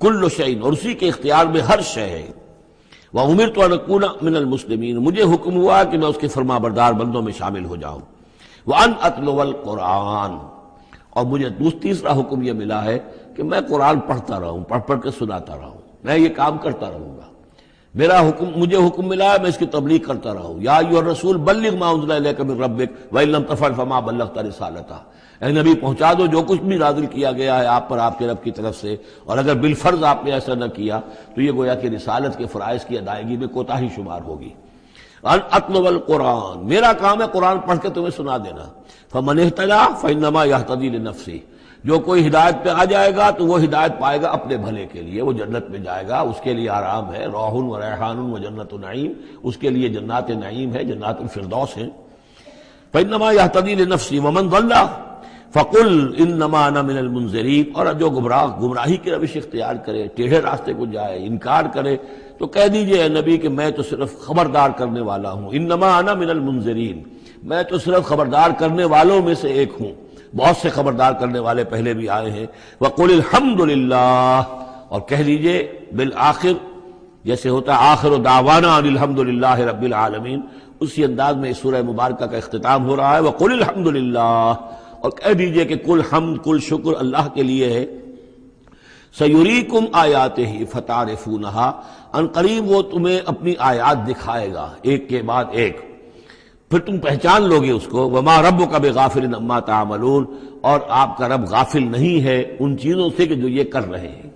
كل شيء، اور اسی کے اختیار میں ہر شے ہے۔ وامرت ان اكون من المسلمین، مجھے حکم ہوا کہ میں اس کے فرما بردار بندوں میں شامل ہو جاؤں۔ وان اتلو القرآن، اور مجھے تیسرا حکم یہ ملا ہے کہ میں قرآن پڑھتا رہوں، پڑھ پڑھ کے سناتا رہوں، میں یہ کام کرتا رہوں گا۔ میرا حکم، مجھے حکم ملا ہے میں اس کی تبلیغ کرتا رہوں۔ یا ایھا الرسول بلغ ما انزل الیک من ربک وان لم تفعل فما بلغت رسالتہ، اے نبی پہنچا دو جو کچھ بھی نازل کیا گیا ہے آپ پر آپ کے رب کی طرف سے، اور اگر بالفرض آپ نے ایسا نہ کیا تو یہ گویا کہ رسالت کے فرائض کی ادائیگی میں کوتاہی شمار ہوگی۔ ان اتلو القرآن، میرا کام ہے قرآن پڑھ کے تمہیں سنا دینا۔ فمن اہتدی فانما یہتدی لنفسہ، جو کوئی ہدایت پہ آ جائے گا تو وہ ہدایت پائے گا اپنے بھلے کے لیے، وہ جنت میں جائے گا، اس کے لیے آرام ہے، روح و ریحان و جنت نعیم، اس کے لیے جنات نعیم ہے، جنات الفردوس ہیں۔ فانما یہتدی لنفسہ ومن ضل فقل انما انا من المنذرین، اور جو گمراہی کی روش اختیار کرے، ٹیڑھے راستے کو جائے، انکار کرے، تو کہہ دیجئے اے نبی کہ میں تو صرف خبردار کرنے والا ہوں، انما انا من المنذرین، میں تو صرف خبردار کرنے والوں میں سے ایک ہوں، بہت سے خبردار کرنے والے پہلے بھی آئے ہیں۔ وقل الحمد للہ، اور کہہ دیجئے بالآخر، جیسے ہوتا ہے آخر دعوانا ان الحمد للہ رب العالمین، اسی انداز میں اس سورہ مبارکہ کا اختتام ہو رہا ہے، وقل الحمد للہ، اور کہہ دیجئے کہ کل حمد کل شکر اللہ کے لیے ہے۔ سیریکم آیاتہ فتعرفونہا، ان قریب وہ تمہیں اپنی آیات دکھائے گا ایک کے بعد ایک، پھر تم پہچان لوگے اس کو۔ وما ربک بغافل عما تعملون، اور آپ کا رب غافل نہیں ہے ان چیزوں سے کہ جو یہ کر رہے ہیں۔